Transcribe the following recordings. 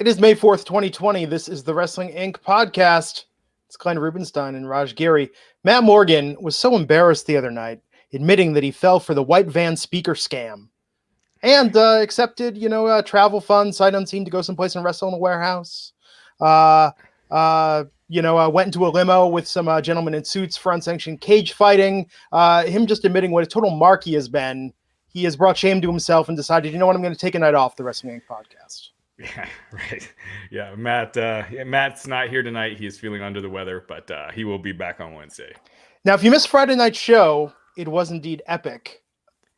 It is May 4th, 2020. This is the Wrestling Inc. podcast. It's Glenn Rubenstein and Raj Giri. Matt Morgan was so embarrassed the other night, admitting that he fell for the white van speaker scam and accepted, travel funds, sight unseen, to go someplace and wrestle in a warehouse. Went into a limo with some gentlemen in suits for unsanctioned cage fighting. Him just admitting what a total mark he has been. He has brought shame to himself and decided, you know what, I'm going to take a night off the Wrestling Inc. podcast. Yeah, right. Yeah, Matt's not here tonight. He is feeling under the weather, but he will be back on Wednesday. Now, if you missed Friday night's show, it was indeed epic.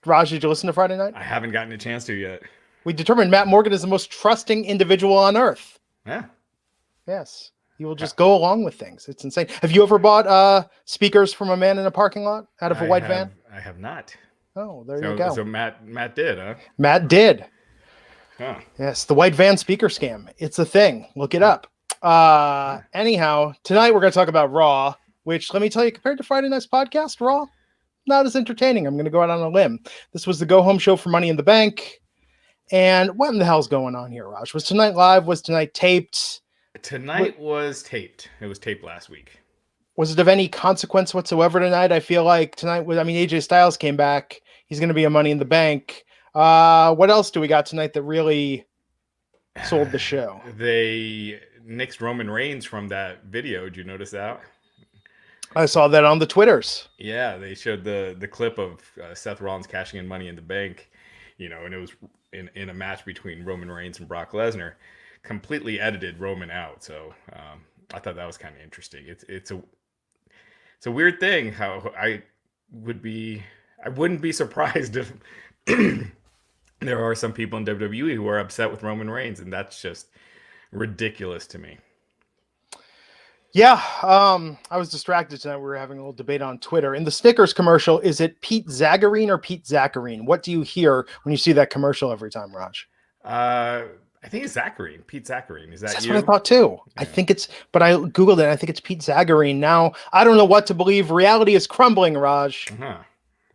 Raj, did you listen to Friday night? I haven't gotten a chance to yet. We determined Matt Morgan is the most trusting individual on earth. Yeah. Yes. He will just go along with things. It's insane. Have you ever bought speakers from a man in a parking lot out of a white van? I have not. Oh, there you go. So Matt did, huh? Matt did. Huh. Yes, the white van speaker scam. It's a thing. Look it up. Anyhow, tonight we're going to talk about Raw, which, let me tell you, compared to Friday night's podcast, Raw, not as entertaining. I'm going to go out on a limb. This was the go-home show for Money in the Bank. And what in the hell's going on here, Raj? Was tonight live? Was tonight taped? Tonight was taped. It was taped last week. Was it of any consequence whatsoever tonight? I feel like tonight, AJ Styles came back. He's going to be a Money in the Bank. What else do we got tonight that really sold the show? They nixed Roman Reigns from that video. Did you notice that? I saw that on the Twitters. Yeah, they showed the clip of Seth Rollins cashing in Money in the Bank, and it was in a match between Roman Reigns and Brock Lesnar. Completely edited Roman out, so I thought that was kind of interesting. It's a weird thing how I wouldn't be surprised if there are some people in WWE who are upset with Roman Reigns, and that's just ridiculous to me. Yeah, I was distracted tonight. We were having a little debate on Twitter. In the Snickers commercial, is it Pete Zagarine or Pete Zacharine? What do you hear when you see that commercial every time, Raj? I think it's Zacharine. Pete Zacharine. Is that That's you? what I thought too. Yeah. I think but I Googled it. I think it's Pete Zagarine. Now, I don't know what to believe. Reality is crumbling, Raj. Uh-huh.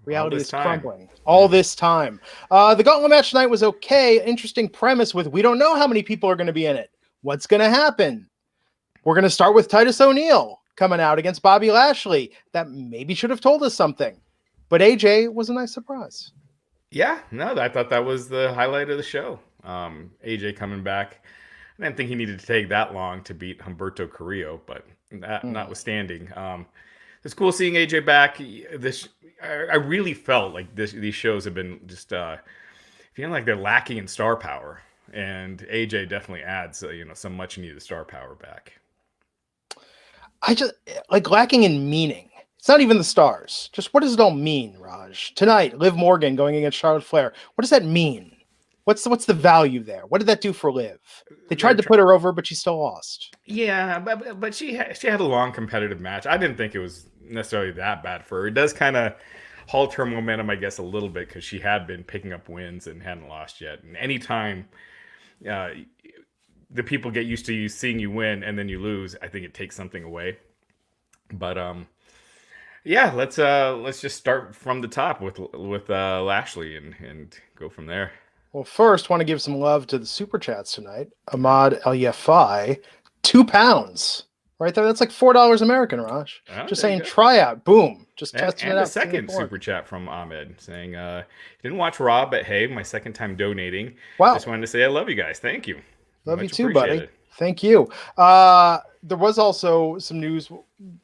Reality is crumbling all this time. The Gauntlet match tonight was okay. Interesting premise with we don't know how many people are going to be in it. What's going to happen? We're going to start with Titus O'Neil coming out against Bobby Lashley. That maybe should have told us something. But AJ was a nice surprise. Yeah, no, I thought that was the highlight of the show. AJ coming back. I didn't think he needed to take that long to beat Humberto Carrillo, but that notwithstanding, it's cool seeing AJ back. I really felt like these shows have been just feeling like they're lacking in star power, and AJ definitely adds some much needed star power back. I just like lacking in meaning. It's not even the stars. Just what does it all mean, Raj? Tonight, Liv Morgan going against Charlotte Flair. What does that mean? What's the value there? What did that do for Liv? They tried to put her over, but she still lost. Yeah, but she had a long competitive match. I didn't think it was necessarily that bad for her. It does kind of halt her momentum, I guess, a little bit because she had been picking up wins and hadn't lost yet. And anytime the people get used to you seeing you win and then you lose, I think it takes something away. But yeah, let's just start from the top with Lashley and go from there. Well, first, want to give some love to the super chats tonight. Ahmad El Yafai, £2 right there. That's like $4 American, Raj. Oh, just saying, try out. Boom. Just testing it out. And a second super chat from Ahmed saying, didn't watch Raw, but hey, my second time donating. Wow. Just wanted to say I love you guys. Thank you. Love you too, buddy. Thank you. There was also some news,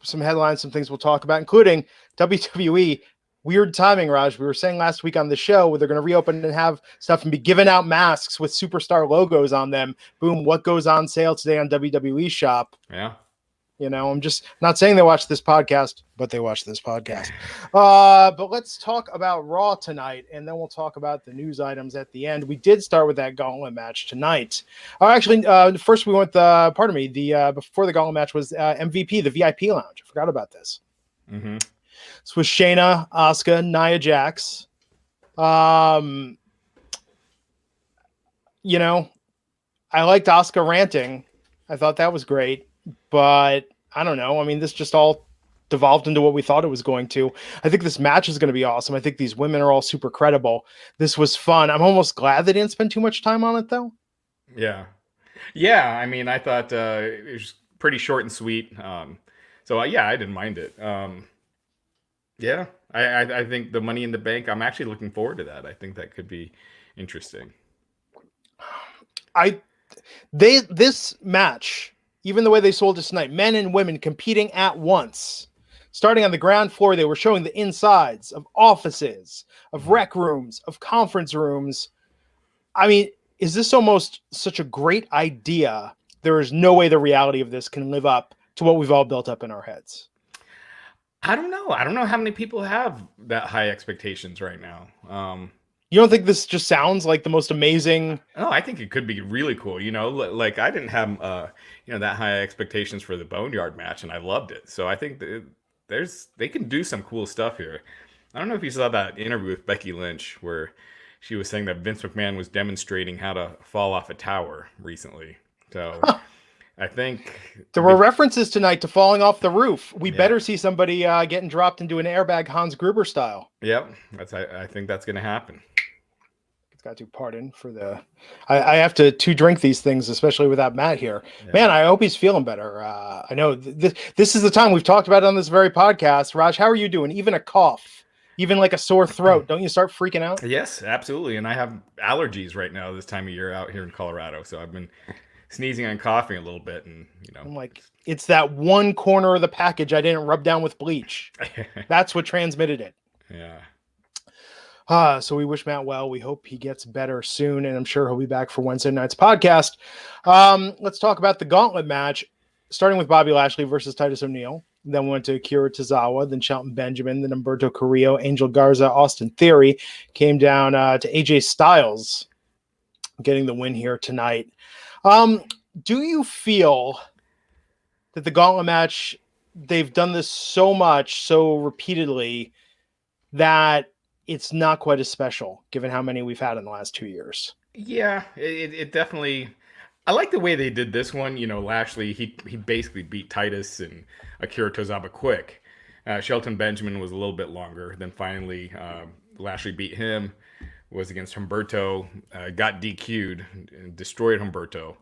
some headlines, some things we'll talk about, including WWE. Weird timing, Raj. We were saying last week on the show where they're going to reopen and have stuff and be giving out masks with superstar logos on them. Boom. What goes on sale today on WWE Shop? Yeah. I'm just not saying they watch this podcast, but they watch this podcast. But let's talk about Raw tonight, and then we'll talk about the news items at the end. We did start with that Gauntlet match tonight. First we went, before the Gauntlet match was MVP, the VIP Lounge. I forgot about this. Mm-hmm. This was Shayna, Asuka, Nia Jax. I liked Asuka ranting. I thought that was great, but I don't know. I mean, this just all devolved into what we thought it was going to. I think this match is going to be awesome. I think these women are all super credible. This was fun. I'm almost glad they didn't spend too much time on it, though. Yeah. Yeah, I mean, I thought it was pretty short and sweet. So yeah, I didn't mind it. Yeah, I think the Money in the Bank. I'm actually looking forward to that. I think that could be interesting. I this match, even the way they sold it tonight, men and women competing at once. Starting on the ground floor, they were showing the insides of offices, of Mhm. rec rooms, of conference rooms. I mean, is this almost such a great idea? There is no way the reality of this can live up to what we've all built up in our heads. I don't know. I don't know how many people have that high expectations right now. You don't think this just sounds like the most amazing? Oh, I think it could be really cool. Like I didn't have that high expectations for the Boneyard match, and I loved it. So I think that they can do some cool stuff here. I don't know if you saw that interview with Becky Lynch where she was saying that Vince McMahon was demonstrating how to fall off a tower recently. So I think, There were references tonight to falling off the roof. We yeah, better see somebody getting dropped into an airbag Hans Gruber style. yep, I think that's going to happen. Got to pardon for the. I have to drink these things, especially without Matt here. Yeah. Man, I hope he's feeling better. I know this is the time we've talked about it on this very podcast. Raj, how are you doing? Even a cough, even like a sore throat, don't you start freaking out? Yes, absolutely. And I have allergies right now this time of year out here in Colorado, so I've been sneezing and coughing a little bit, and I'm like, it's that one corner of the package I didn't rub down with bleach. That's what transmitted it. Yeah. So we wish Matt well. We hope he gets better soon, and I'm sure he'll be back for Wednesday night's podcast. Let's talk about the Gauntlet match, starting with Bobby Lashley versus Titus O'Neil. Then we went to Akira Tozawa, then Shelton Benjamin, then Humberto Carrillo, Angel Garza, Austin Theory. Came down to AJ Styles getting the win here tonight. Do you feel that the Gauntlet match, they've done this so much, so repeatedly, that it's not quite as special given how many we've had in the last 2 years? Yeah, it definitely. I like the way they did this one. Lashley he basically beat Titus and Akira Tozawa quick. Shelton Benjamin was a little bit longer. Then finally, Lashley beat him. Was against Humberto, got DQ'd, and destroyed Humberto.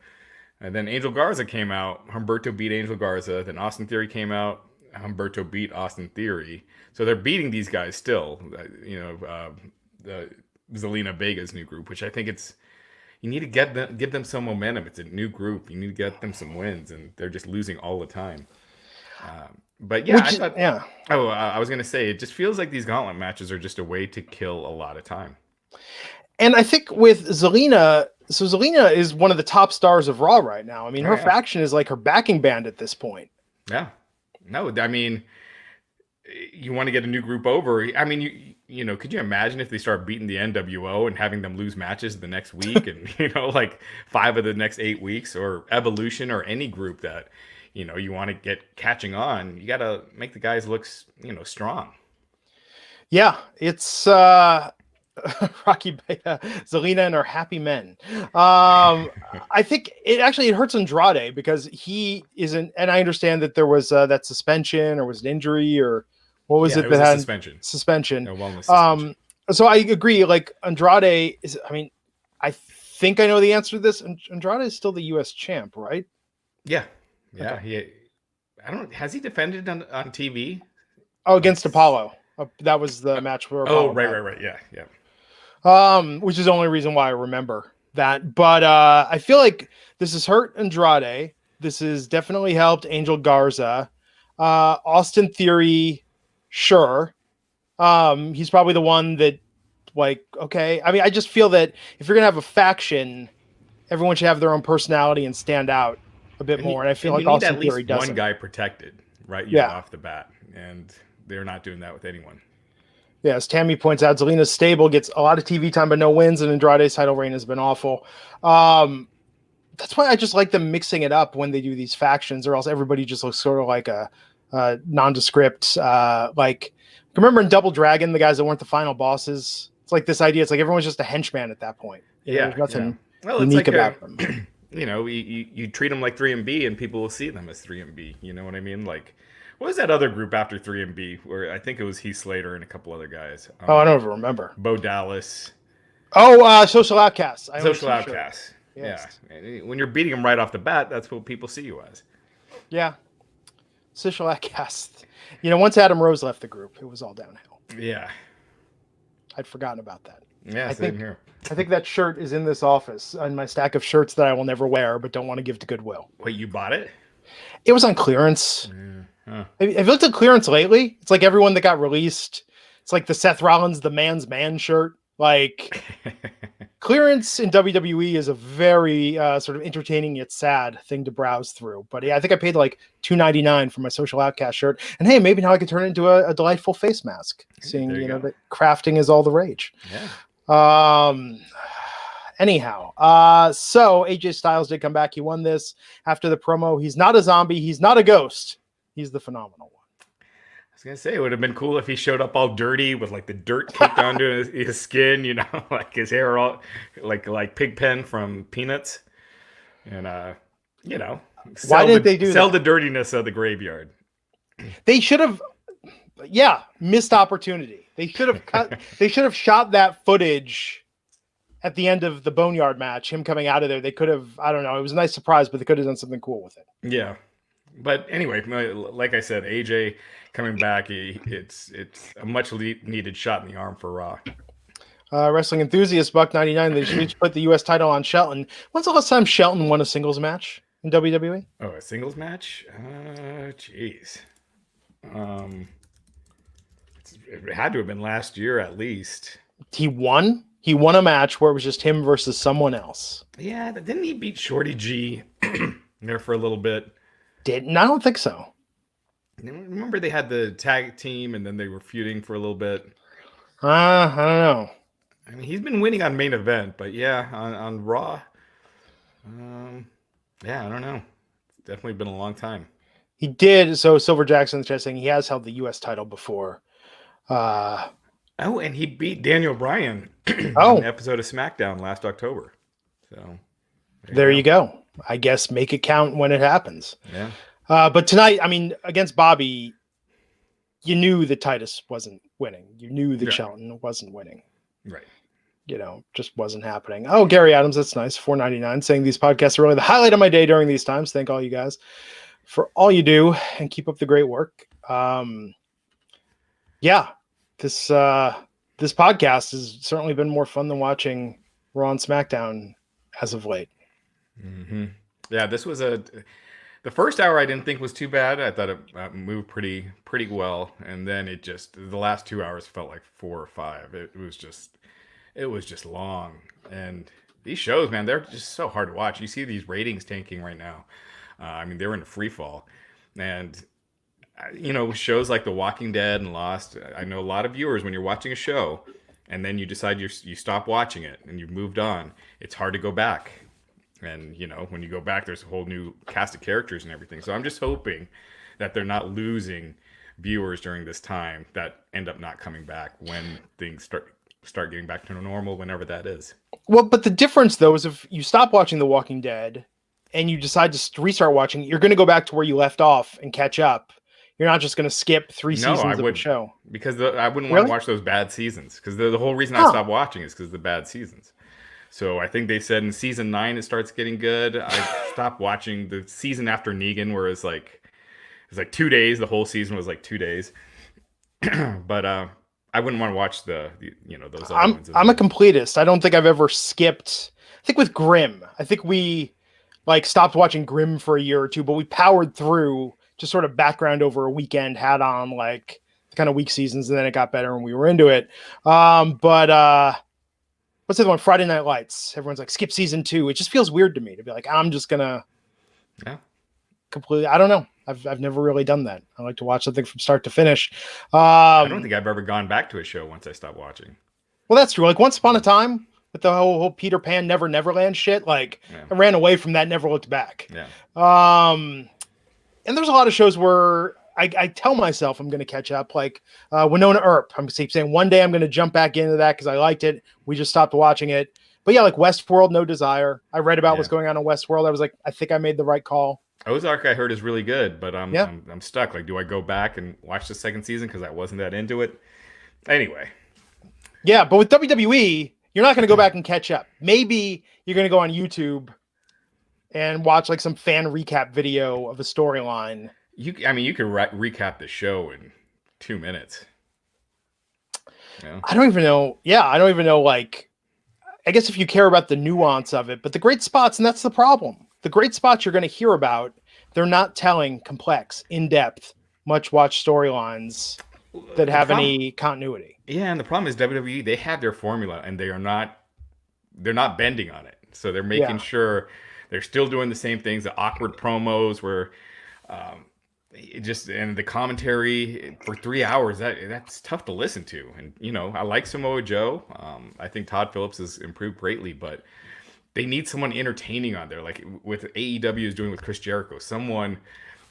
And then Angel Garza came out. Humberto beat Angel Garza. Then Austin Theory came out. Humberto beat Austin Theory. So they're beating these guys still. The Zelina Vega's new group, which I think you need to give them some momentum. It's a new group. You need to get them some wins, and they're just losing all the time. But yeah, I was gonna say it just feels like these Gauntlet matches are just a way to kill a lot of time. And I think with Zelina, so Zelina is one of the top stars of Raw right now. I mean, her faction is like her backing band at this point. Yeah. No, I mean, you want to get a new group over. I mean, could you imagine if they start beating the NWO and having them lose matches the next week and, like 5 of the next 8 weeks, or Evolution or any group that, you want to get catching on, you got to make the guys look, strong. Yeah, it's Rocky Beta, Zelina and her happy men. I think it hurts Andrade because he isn't, and I understand that there was that suspension or was an injury or what was it that had suspension. No, wellness suspension. So I agree. Like Andrade is, I mean, I think I know the answer to this. Andrade is still the U.S. champ, right? Yeah. Okay. Has he defended on TV? Oh, against Apollo. That was the match where Apollo right. Yeah. Which is the only reason why I remember that. But I feel like this has hurt Andrade. This has definitely helped Angel Garza. Austin Theory, sure. He's probably the one that, like, okay. I mean, I just feel that if you're going to have a faction, everyone should have their own personality and stand out a bit more. And I feel like Austin Theory does. One guy protected, right? Off the bat. And they're not doing that with anyone. Yeah, as Tammy points out, Zelina's stable, gets a lot of TV time but no wins, and Andrade's title reign has been awful. That's why I just like them mixing it up when they do these factions, or else everybody just looks sort of like a nondescript. Like, remember in Double Dragon, the guys that weren't the final bosses? It's like this idea. It's like everyone's just a henchman at that point. There's nothing unique about them. You treat them like 3MB, and people will see them as 3MB. You know what I mean? Like, what was that other group after 3MB where I think it was Heath Slater and a couple other guys? I don't even remember. Bo Dallas. Social Outcasts. Social Outcasts. Yes. Yeah. When you're beating them right off the bat, that's what people see you as. Yeah. Social outcast. Once Adam Rose left the group, it was all downhill. Yeah. I'd forgotten about that. Yeah, I same think here. I think that shirt is in this office on my stack of shirts that I will never wear, but don't want to give to Goodwill. Wait, you bought it? It was on clearance. Yeah. Huh. Have you looked at clearance lately? It's like everyone that got released. It's like the Seth Rollins, the man's man shirt. Like clearance in WWE is a very sort of entertaining yet sad thing to browse through. But yeah, I think I paid like $2.99 for my Social Outcast shirt. And hey, maybe now I could turn it into a delightful face mask. Seeing that crafting is all the rage. Yeah. Anyhow, so AJ Styles did come back. He won this after the promo. He's not a zombie. He's not a ghost. He's the phenomenal one. I was gonna say it would have been cool if he showed up all dirty with like the dirt kicked onto his skin, like his hair all like Pigpen from Peanuts, and Why didn't they do sell that? the dirtiness of the graveyard? They should have, missed opportunity. They should have cut. They should have shot that footage at the end of the Boneyard match. Him coming out of there. They could have. I don't know. It was a nice surprise, but they could have done something cool with it. Yeah. But anyway, like I said, AJ coming back, it's a much needed shot in the arm for Raw. Wrestling enthusiast Buck99. They should put the U.S. title on Shelton. When's the last time Shelton won a singles match in WWE? Oh, a singles match? Jeez. It had to have been last year at least. He won. He won a match where it was just him versus someone else. Yeah, didn't he beat Shorty G there for a little bit? Didn't? I don't think so. Remember they had the tag team and then they were feuding for a little bit? I don't know. I mean, he's been winning on main event, but yeah, on Raw, I don't know. It's definitely been a long time. He did. So Silver Jackson in the chat saying he has held the U.S. title before. And he beat Daniel Bryan in an episode of SmackDown last October. So there you go. I guess make it count when it happens. Yeah. But tonight, I mean, against Bobby, you knew that Titus wasn't winning. You knew that Shelton wasn't winning. Right. Just wasn't happening. Oh, Gary Adams, that's nice. $4.99 saying these podcasts are really the highlight of my day during these times. Thank all you guys for all you do and keep up the great work. This podcast has certainly been more fun than watching Raw and SmackDown as of late. Mm-hmm. Yeah, this was the first hour I didn't think was too bad. I thought it moved pretty well, and then the last 2 hours felt like 4 or 5. It was just long, and these shows, man, they're just so hard to watch. You see these ratings tanking right now. I mean, they're in a free fall, and shows like The Walking Dead and Lost. I know a lot of viewers, when you're watching a show and then you decide you stop watching it and you've moved on, it's hard to go back. And, when you go back, there's a whole new cast of characters and everything. So I'm just hoping that they're not losing viewers during this time that end up not coming back when things start getting back to normal, whenever that is. Well, but the difference, though, is if you stop watching The Walking Dead and you decide to restart watching, you're going to go back to where you left off and catch up. You're not just going to skip 3 seasons of a show. Because I wouldn't want to watch those bad seasons. Because the whole reason I stopped watching is because of the bad seasons. So I think they said in season 9 it starts getting good. I stopped watching the season after Negan, where it's like 2 days. The whole season was like 2 days. But I wouldn't want to watch those other ones. I'm a completist. I don't think I've ever skipped. I think with Grimm, I think we stopped watching Grimm for a year or two, but we powered through just sort of background over a weekend, had on the kind of weak seasons, and then it got better and we were into it. But what's the other one? Friday Night Lights. Everyone's like, skip season 2. It just feels weird to me to be like, I'm just gonna completely. I don't know. I've never really done that. I like to watch something from start to finish. I don't think I've ever gone back to a show once I stopped watching. Well, that's true. Like Once Upon a Time with the whole Peter Pan Neverland shit. I ran away from that, never looked back. Yeah. And there's a lot of shows where I tell myself I'm going to catch up, like Winona Earp. I'm saying one day I'm going to jump back into that because I liked it. We just stopped watching it. But yeah, like Westworld, no desire. I read about what's going on in Westworld. I was like, I think I made the right call. Ozark, I heard, is really good, but I'm stuck. Like, do I go back and watch the second season because I wasn't that into it? Anyway. Yeah, but with WWE, You're not going to go back and catch up. Maybe you're going to go on YouTube and watch like some fan recap video of a storyline. You could recap the show in 2 minutes. Yeah. I don't even know. Yeah, I don't even know. Like, I guess if you care about the nuance of it, but the great spots, and that's the problem. The great spots you're going to hear about, they're not telling complex, in-depth, much-watched storylines that have any continuity. Yeah, and the problem is WWE, they have their formula, and they're not bending on it. So they're making sure they're still doing the same things, the awkward promos where and the commentary for 3 hours, that's tough to listen to. And, I like Samoa Joe. I think Todd Phillips has improved greatly, but they need someone entertaining on there, like with AEW is doing with Chris Jericho, someone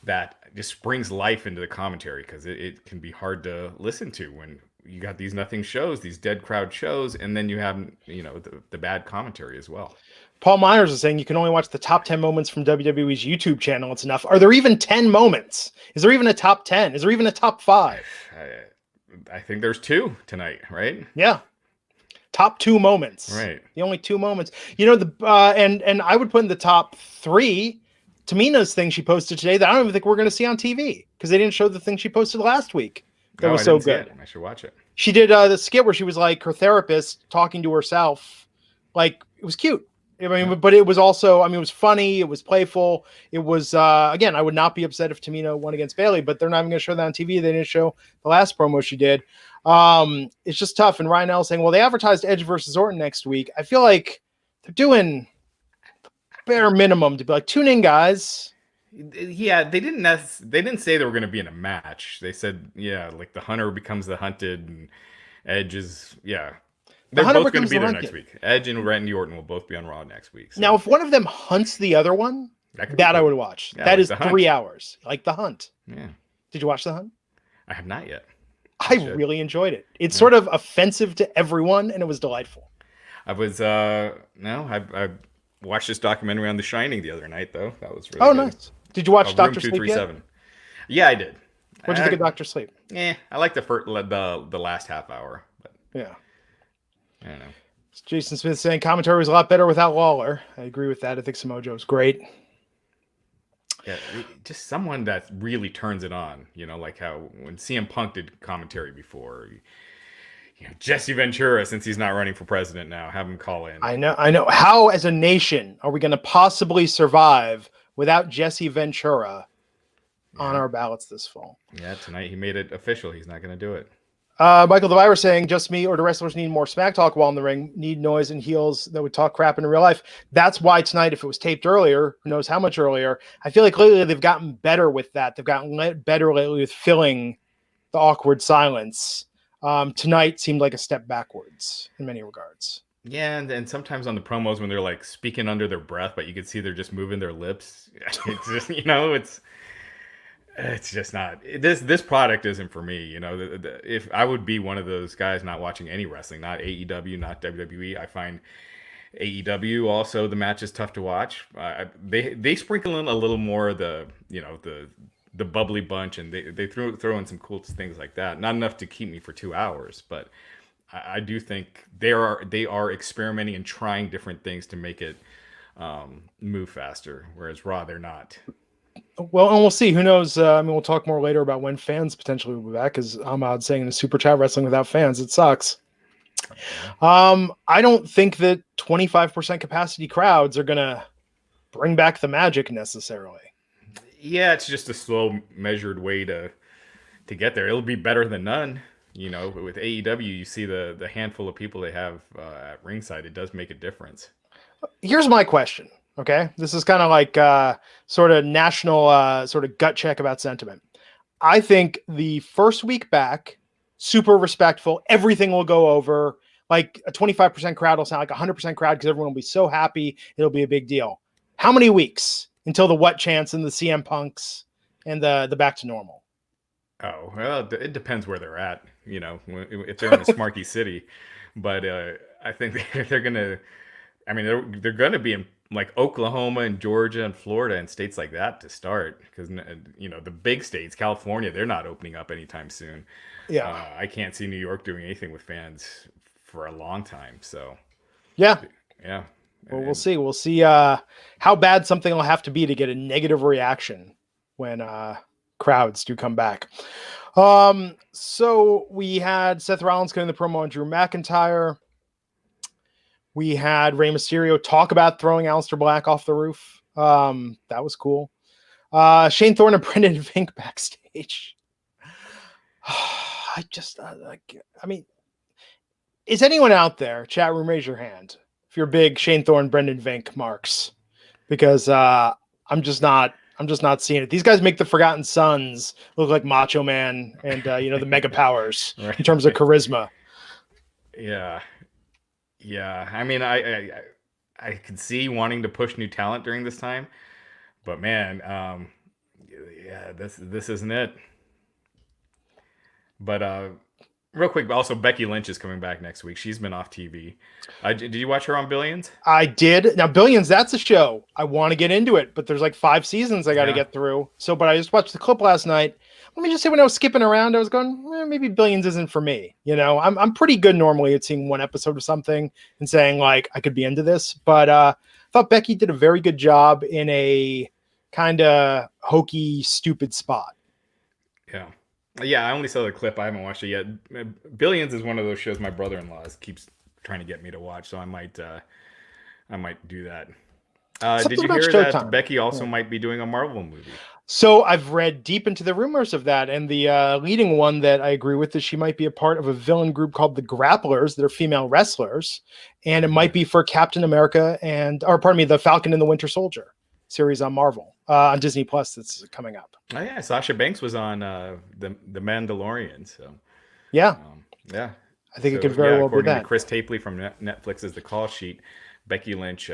that just brings life into the commentary, because it can be hard to listen to when you got these nothing shows, these dead crowd shows, and then you have, the bad commentary as well. Paul Myers is saying you can only watch the top 10 moments from WWE's YouTube channel. It's enough. Are there even 10 moments? Is there even a top 10? Is there even a top 5? I think there's 2 tonight, right? Yeah. Top 2 moments. Right. The only 2 moments. And I would put in the top 3 Tamina's thing she posted today that I don't even think we're going to see on TV, because they didn't show the thing she posted last week. That was so good. I should watch it. She did the skit where she was like her therapist talking to herself. Like, it was cute. I mean, but it was also, it was funny. It was playful. It was, again, I would not be upset if Tamina won against Bayley, but they're not even going to show that on TV. They didn't show the last promo she did. It's just tough. And Ryan L saying, well, they advertised Edge versus Orton next week. I feel like they're doing bare minimum to be like, tune in, guys. Yeah, they didn't say they were going to be in a match. They said, like the hunter becomes the hunted, and Edge is, they're both going to be there next week. Edge and Randy Orton will both be on Raw next week. So. Now, if one of them hunts the other one, that I would watch. Yeah, that is 3 hours. Like The Hunt. Yeah. Did you watch The Hunt? I have not yet. I really enjoyed it. It's sort of offensive to everyone, and it was delightful. I watched this documentary on The Shining the other night, though. That was really good. Nice. Did you watch Dr. Sleep yet? Yeah, I did. What did you think of Dr. Sleep? I like the last half hour. But yeah. I don't know. Jason Smith saying commentary was a lot better without Lawler. I agree with that. I think Samoa Joe's great. Yeah, just someone that really turns it on. Like how when CM Punk did commentary before, Jesse Ventura, since he's not running for president now, have him call in. I know. How, as a nation, are we going to possibly survive without Jesse Ventura on our ballots this fall? Yeah, tonight he made it official. He's not going to do it. Michael the Virus saying, just me, or do wrestlers need more smack talk while in the ring? Need noise and heels that would talk crap in real life. That's why tonight, if it was taped earlier, who knows how much earlier, I feel like lately they've gotten better with that. They've gotten better lately with filling the awkward silence. Tonight seemed like a step backwards in many regards. Yeah, and sometimes on the promos when they're like speaking under their breath, but you can see they're just moving their lips. It's just, it's just not, this product isn't for me. If I would be one of those guys not watching any wrestling, not AEW, not WWE. I find AEW also, the match is tough to watch. They sprinkle in a little more of the bubbly bunch, and they throw in some cool things like that. Not enough to keep me for 2 hours, but I do think they are experimenting and trying different things to make it move faster, whereas Raw, they're not. Well, and we'll see. Who knows? We'll talk more later about when fans potentially will be back, because Ahmad saying in the super chat, wrestling without fans, it sucks. I don't think that 25% capacity crowds are going to bring back the magic necessarily. Yeah, it's just a slow, measured way to get there. It'll be better than none. With AEW, you see the handful of people they have at ringside. It does make a difference. Here's my question. Okay, this is kind of like sort of national sort of gut check about sentiment. I think the first week back, super respectful. Everything will go over. Like a 25% crowd will sound like a 100% crowd, because everyone will be so happy. It'll be a big deal. How many weeks until the what chance and the CM Punks and the back to normal? Oh, well, it depends where they're at. If they're in a Smarky City, but I think they're gonna. They're gonna be in like Oklahoma and Georgia and Florida and states like that to start, because the big states, California, they're not opening up anytime soon. Yeah, I can't see New York doing anything with fans for a long time. So Yeah. Yeah. Well, we'll see. We'll see how bad something will have to be to get a negative reaction when crowds do come back. So we had Seth Rollins cutting the promo on Drew McIntyre. We had Rey Mysterio talk about throwing Aleister Black off the roof. That was cool. Shane Thorne and Brendan Vink backstage. I mean, is anyone out there? Chat room, raise your hand if you're big Shane Thorne, Brendan Vink marks, because I'm just not seeing it. These guys make the Forgotten Sons look like Macho Man and the Mega Powers right. in terms of charisma. Yeah. I mean, I could see wanting to push new talent during this time, but man, this isn't it. But real quick, also Becky Lynch is coming back next week. She's been off TV. Did you watch her on Billions? I did. Now Billions, that's a show. I want to get into it, but there's like 5 seasons I got to get through. But I just watched the clip last night. Let me just say, when I was skipping around, I was going, maybe Billions isn't for me. I'm pretty good normally at seeing one episode of something and saying like I could be into this. But I thought Becky did a very good job in a kind of hokey, stupid spot. Yeah, I only saw the clip. I haven't watched it yet. Billions is one of those shows my brother-in-law keeps trying to get me to watch, so I might do that. Did you hear that Becky also might be doing a Marvel movie? So I've read deep into the rumors of that, and the leading one that I agree with is she might be a part of a villain group called the Grapplers. They're female wrestlers, and it might be for Captain America the Falcon and the Winter Soldier series on Marvel on Disney Plus that's coming up. Oh yeah, Sasha Banks was on the Mandalorian. So yeah, I think it could very well be that. According to Chris Tapley from Netflix's The Call Sheet, Becky Lynch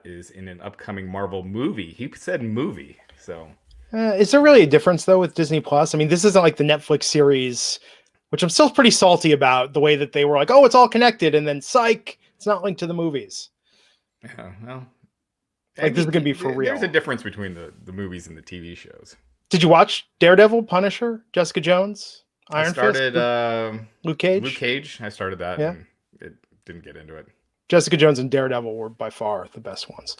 is in an upcoming Marvel movie. He said movie, so. Is there really a difference though with Disney Plus? I mean, this isn't like the Netflix series, which I'm still pretty salty about the way that they were like, oh, it's all connected, and then psych, it's not linked to the movies. Yeah, well, this is gonna be for real. There's a difference between the movies and the TV shows. Did you watch Daredevil, Punisher, Jessica Jones, Iron Fist? I started Luke Cage. Luke Cage. I started that. Yeah. And it didn't get into it. Jessica Jones and Daredevil were by far the best ones.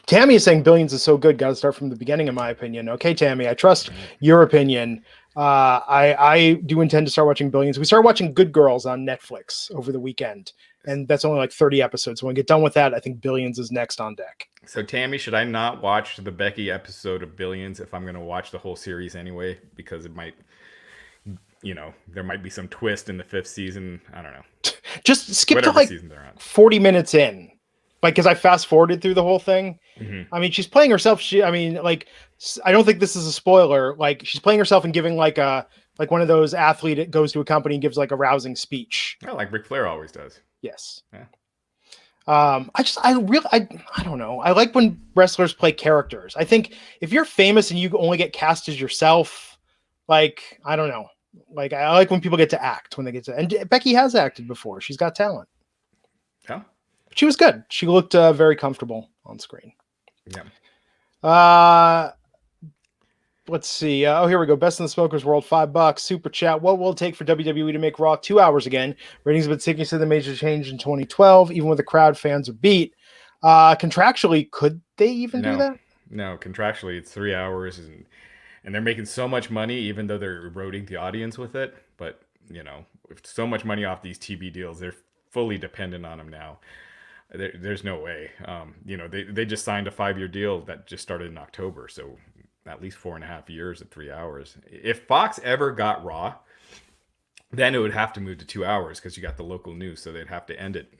Tammy is saying Billions is so good. Got to start from the beginning, in my opinion. Okay, Tammy, I trust your opinion. I do intend to start watching Billions. We started watching Good Girls on Netflix over the weekend, and that's only like 30 episodes. So when we get done with that, I think Billions is next on deck. So Tammy, should I not watch the Becky episode of Billions if I'm going to watch the whole series anyway? Because it might, there might be some twist in the 5th season. I don't know. Just skip to like 40 minutes in, because I fast forwarded through the whole thing. Mm-hmm. I mean, she's playing herself. I don't think this is a spoiler. Like, she's playing herself and giving like one of those athlete that goes to a company and gives like a rousing speech. Oh, like Ric Flair always does. Yes. Yeah. I don't know. I like when wrestlers play characters. I think if you're famous and you only get cast as yourself, like, I don't know. Like, I like when people get to act and Becky has acted before. She's got talent. Yeah. But she was good. She looked very comfortable on screen. Yeah. Let's see. Here we go. Best in the Smokers World, $5. Super chat. What will it take for WWE to make Raw 2 hours again? Ratings have been sticking to the major change in 2012, even with the crowd fans are beat. Contractually, could they even do that? No, contractually, it's 3 hours, and they're making so much money, even though they're eroding the audience with it. But, with so much money off these TV deals, they're fully dependent on them now. There's no way. They just signed a 5-year deal that just started in October, so at least 4.5 years at 3 hours. If Fox ever got Raw, then it would have to move to 2 hours because you got the local news, so they'd have to end it,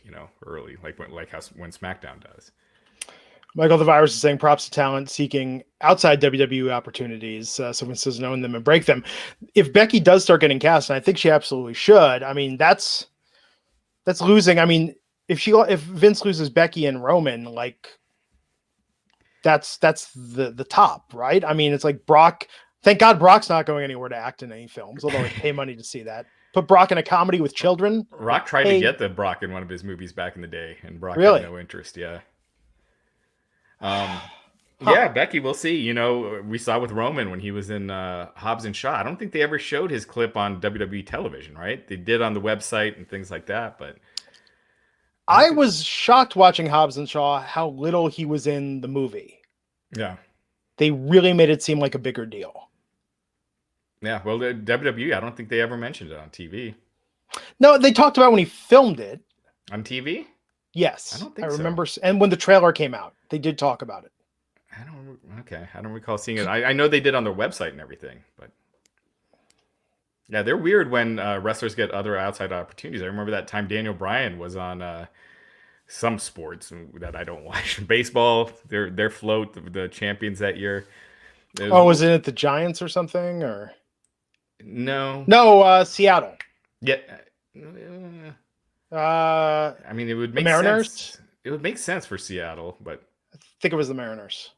early, like when SmackDown does. Michael the Virus is saying props to talent seeking outside WWE opportunities. Someone says know them and break them. If Becky does start getting cast, and I think she absolutely should, I mean, that's losing. I mean, if Vince loses Becky and Roman, like, that's the top, right? I mean, it's like Brock. Thank God Brock's not going anywhere to act in any films, although I'd pay money to see that. Put Brock in a comedy with children. Rock tried to get the Brock in one of his movies back in the day, and Brock had no interest. Yeah. Yeah, Becky, we'll see. We saw with Roman when he was in Hobbs and Shaw. I don't think they ever showed his clip on WWE television, right? They did on the website and things like that, but I was shocked watching Hobbs and Shaw how little he was in the movie. Yeah. They really made it seem like a bigger deal. Yeah. Well, the WWE, I don't think they ever mentioned it on TV. No, they talked about when he filmed it. On TV? Yes. I don't think I remember. so. And when the trailer came out, they did talk about it. I don't recall seeing it. I know they did on their website and everything, but yeah, they're weird when wrestlers get other outside opportunities. I remember that time Daniel Bryan was on some sports that I don't watch. Baseball, their float, the champions that year. Was it the Giants or something? Or no, Seattle. Yeah. I mean, it would make sense. It would make sense for Seattle, but I think it was the Mariners.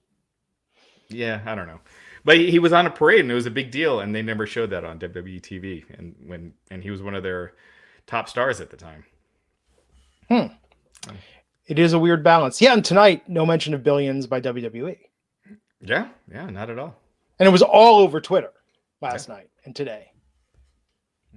Yeah, I don't know. But he was on a parade and it was a big deal, and they never showed that on WWE TV. And he was one of their top stars at the time. It is a weird balance. Yeah, and tonight, no mention of Billions by WWE. Yeah, not at all. And it was all over Twitter last night and today.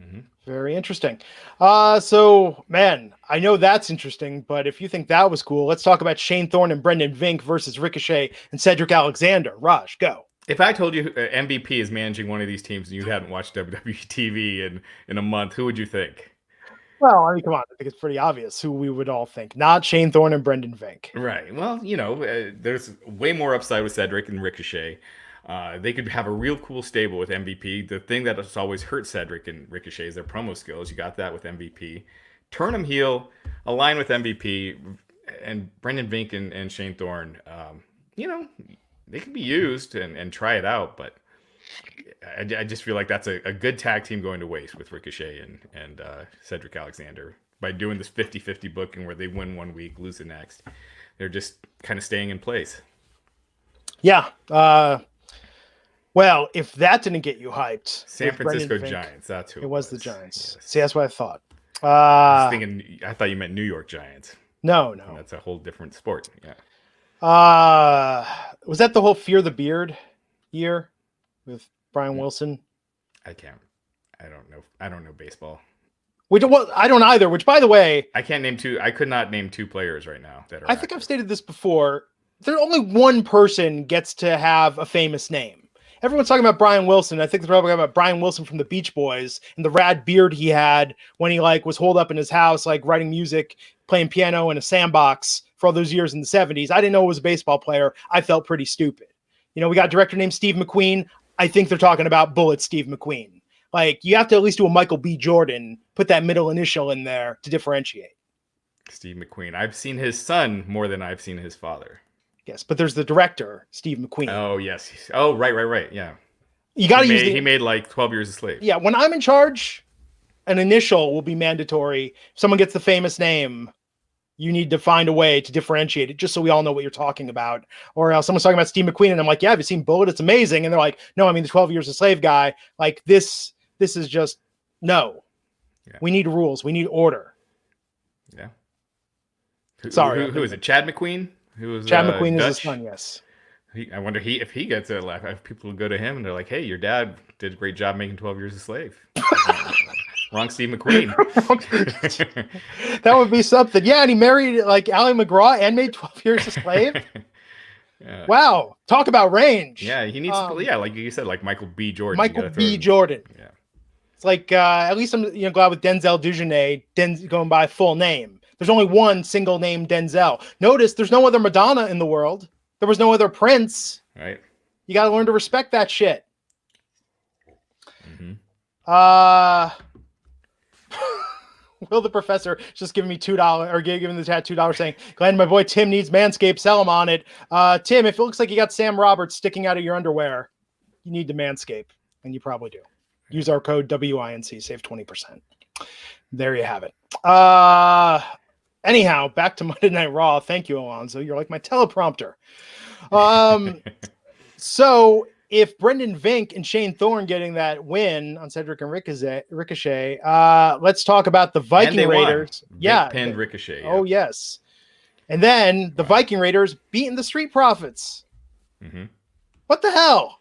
Mm-hmm. Very interesting. So, man, I know that's interesting, but if you think that was cool, let's talk about Shane Thorne and Brendan Vink versus Ricochet and Cedric Alexander. Raj, go. If I told you MVP is managing one of these teams and you hadn't watched WWE TV in a month, who would you think? Well, I mean, come on. I think it's pretty obvious who we would all think. Not Shane Thorne and Brendan Vink. Right. Well, there's way more upside with Cedric and Ricochet. They could have a real cool stable with MVP. The thing that has always hurt Cedric and Ricochet is their promo skills. You got that with MVP. Turn them heel, align with MVP, and Brendan Vink and Shane Thorne. They can be used and try it out, but I just feel like that's a good tag team going to waste with Ricochet and Cedric Alexander by doing this 50-50 booking where they win one week, lose the next. They're just kind of staying in place. Yeah. Well, if that didn't get you hyped, San Francisco Giants. That's who it was. The Giants. Yes. See, that's what I thought. I thought you meant New York Giants. No. That's a whole different sport. Yeah. Was that the whole Fear the Beard year with Brian Wilson? I don't know baseball. I don't either. Which, by the way, I could not name two players right now that are. I think I've stated this before. There's only one person gets to have a famous name. Everyone's talking about Brian Wilson. I think they're probably talking about Brian Wilson from the Beach Boys and the rad beard he had when he was holed up in his house, writing music, playing piano in a sandbox for all those years in the 70s. I didn't know it was a baseball player. I felt pretty stupid. We got a director named Steve McQueen. I think they're talking about Bullet Steve McQueen. You have to at least do a Michael B. Jordan, put that middle initial in there to differentiate. Steve McQueen. I've seen his son more than I've seen his father. Yes, but there's the director, Steve McQueen. Oh, yes. Oh, right. Yeah. You got to use he made 12 Years a Slave. Yeah, when I'm in charge, an initial will be mandatory. If someone gets the famous name, you need to find a way to differentiate it just so we all know what you're talking about. Or else someone's talking about Steve McQueen and I'm like, yeah, have you seen Bullet? It's amazing. And they're like, no, I mean the 12 Years a Slave guy. This is just, no. Yeah. We need rules. We need order. Yeah. Sorry. Who is it? Chad McQueen? Chad McQueen is his son, yes. I wonder if he gets a laugh. If people will go to him and they're like, hey, your dad did a great job making 12 Years a Slave. Wrong Steve McQueen. That would be something. Yeah, and he married Ally McGraw and made 12 Years a Slave. Yeah. Wow. Talk about range. Yeah, he needs like you said, Michael B. Jordan. Michael B. Jordan. Yeah. It's at least I'm glad with Denzel Dujournay, going by full name. There's only one single name Denzel. Notice there's no other Madonna in the world. There was no other Prince. Right. You got to learn to respect that shit. Mm-hmm. Will the Professor just giving me $2 or giving the chat $2 saying, Glenn, my boy Tim needs Manscaped. Sell him on it. Tim, if it looks like you got Sam Roberts sticking out of your underwear, you need to Manscape, and you probably do. Use our code WINC, save 20%. There you have it. Anyhow, back to Monday Night Raw. Thank you, Alonzo. You're like my teleprompter. So if Brendan Vink and Shane Thorne getting that win on Cedric and Ricochet, let's talk about the Viking Raiders. Yeah, pinned Ricochet. Yeah. Oh yes, and then the Viking Raiders beating the Street Profits. Mm-hmm. What the hell?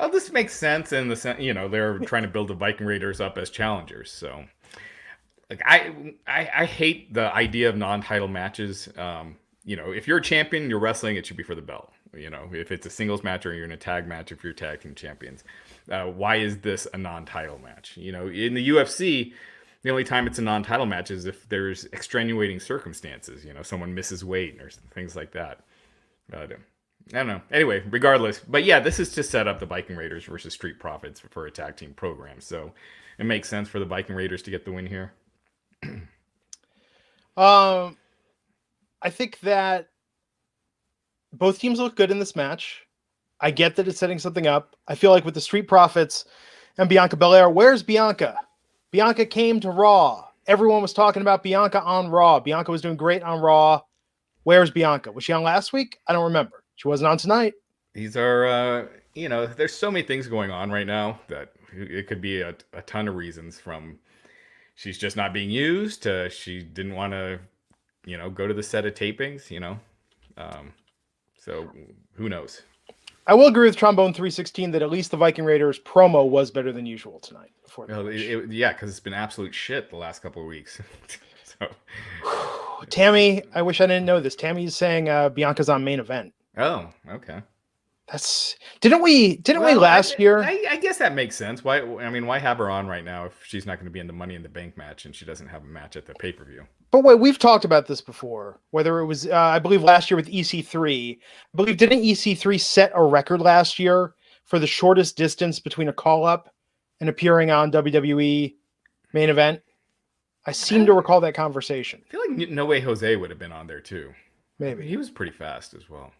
Well, this makes sense in the sense, they're trying to build the Viking Raiders up as challengers. So like I hate the idea of non-title matches. If you're a champion, you're wrestling, it should be for the belt. If it's a singles match or you're in a tag match, if you're tag team champions, why is this a non-title match? In the UFC, the only time it's a non-title match is if there's extenuating circumstances. Someone misses weight or things like that. I don't know. Anyway, regardless, but yeah, this is to set up the Viking Raiders versus Street Profits for a tag team program. So it makes sense for the Viking Raiders to get the win here. I think that both teams look good in this match. I get that it's setting something up. I feel like with the Street Profits and Bianca Belair, where's Bianca? Bianca came to Raw. Everyone was talking about Bianca on Raw. Bianca was doing great on Raw. Where's Bianca? Was she on last week? I don't remember. She wasn't on tonight. These are, there's so many things going on right now that it could be a ton of reasons, from she's just not being used to she didn't want to, go to the set of tapings, so who knows? I will agree with Trombone 316 that at least the Viking Raiders promo was better than usual tonight. Yeah, because it's been absolute shit the last couple of weeks. So Tammy, I wish I didn't know this. Tammy's saying Bianca's on main event. Oh, okay. Didn't we last year? I guess that makes sense. Why have her on right now if she's not going to be in the Money in the Bank match and she doesn't have a match at the pay-per-view? But wait, we've talked about this before. Whether it was, I believe last year with EC3. I believe, didn't EC3 set a record last year for the shortest distance between a call-up and appearing on WWE main event? I seem to recall that conversation. I feel like No Way Jose would have been on there too. Maybe. He was pretty fast as well.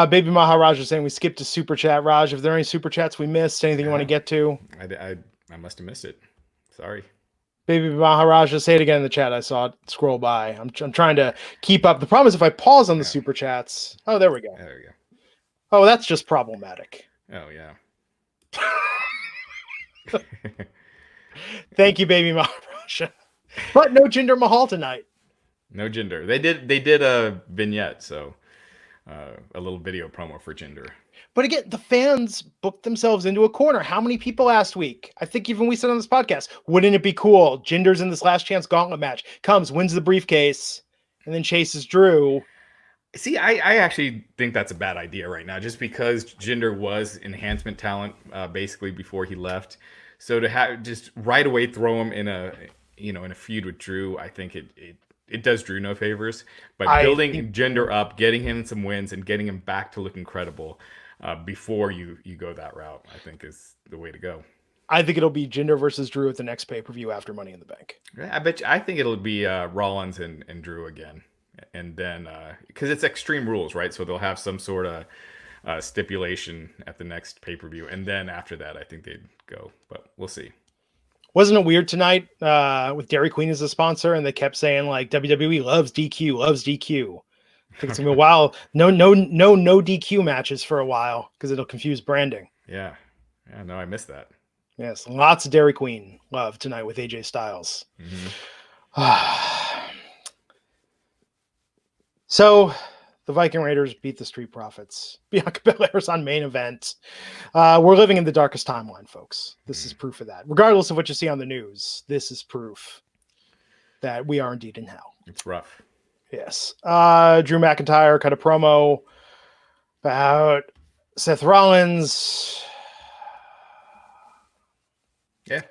Baby Maharaj is saying we skipped a super chat. Raj, if there are any super chats we missed, anything you want to get to? I must have missed it. Sorry. Baby Maharaj, say it again in the chat. I saw it scroll by. I'm trying to keep up. The problem is if I pause on the super chats. Oh, there we go. There we go. Oh, that's just problematic. Oh, yeah. Thank you, Baby Maharaj. But no Jinder Mahal tonight. No Jinder. They did a vignette, so a little video promo for Jinder. But again, the fans booked themselves into a corner. How many people last week? I think even we said on this podcast, wouldn't it be cool? Jinder's in this last chance gauntlet match. Comes, wins the briefcase, and then chases Drew. See, I actually think that's a bad idea right now, just because Jinder was enhancement talent basically before he left. So to have just right away throw him in a feud with Drew, I think it does Drew no favors. But building Jinder up, getting him some wins, and getting him back to looking credible before you go that route, I think is the way to go. I think it'll be Jinder versus Drew at the next pay-per-view after Money in the Bank. I think it'll be Rollins and Drew again. And then, because it's Extreme Rules, right? So they'll have some sort of stipulation at the next pay-per-view. And then after that, I think they'd go. But we'll see. Wasn't it weird tonight with Dairy Queen as a sponsor? And they kept saying, like, WWE loves DQ, loves DQ. I think it's going to be a while. No DQ matches for a while because it'll confuse branding. Yeah. Yeah, no, I missed that. Yes, lots of Dairy Queen love tonight with AJ Styles. Mm-hmm. So the Viking Raiders beat the Street Profits. Bianca Belair's on main event. We're living in the darkest timeline, folks. This is proof of that. Regardless of what you see on the news, this is proof that we are indeed in hell. It's rough. Yes. Drew McIntyre cut a promo about Seth Rollins. Yeah.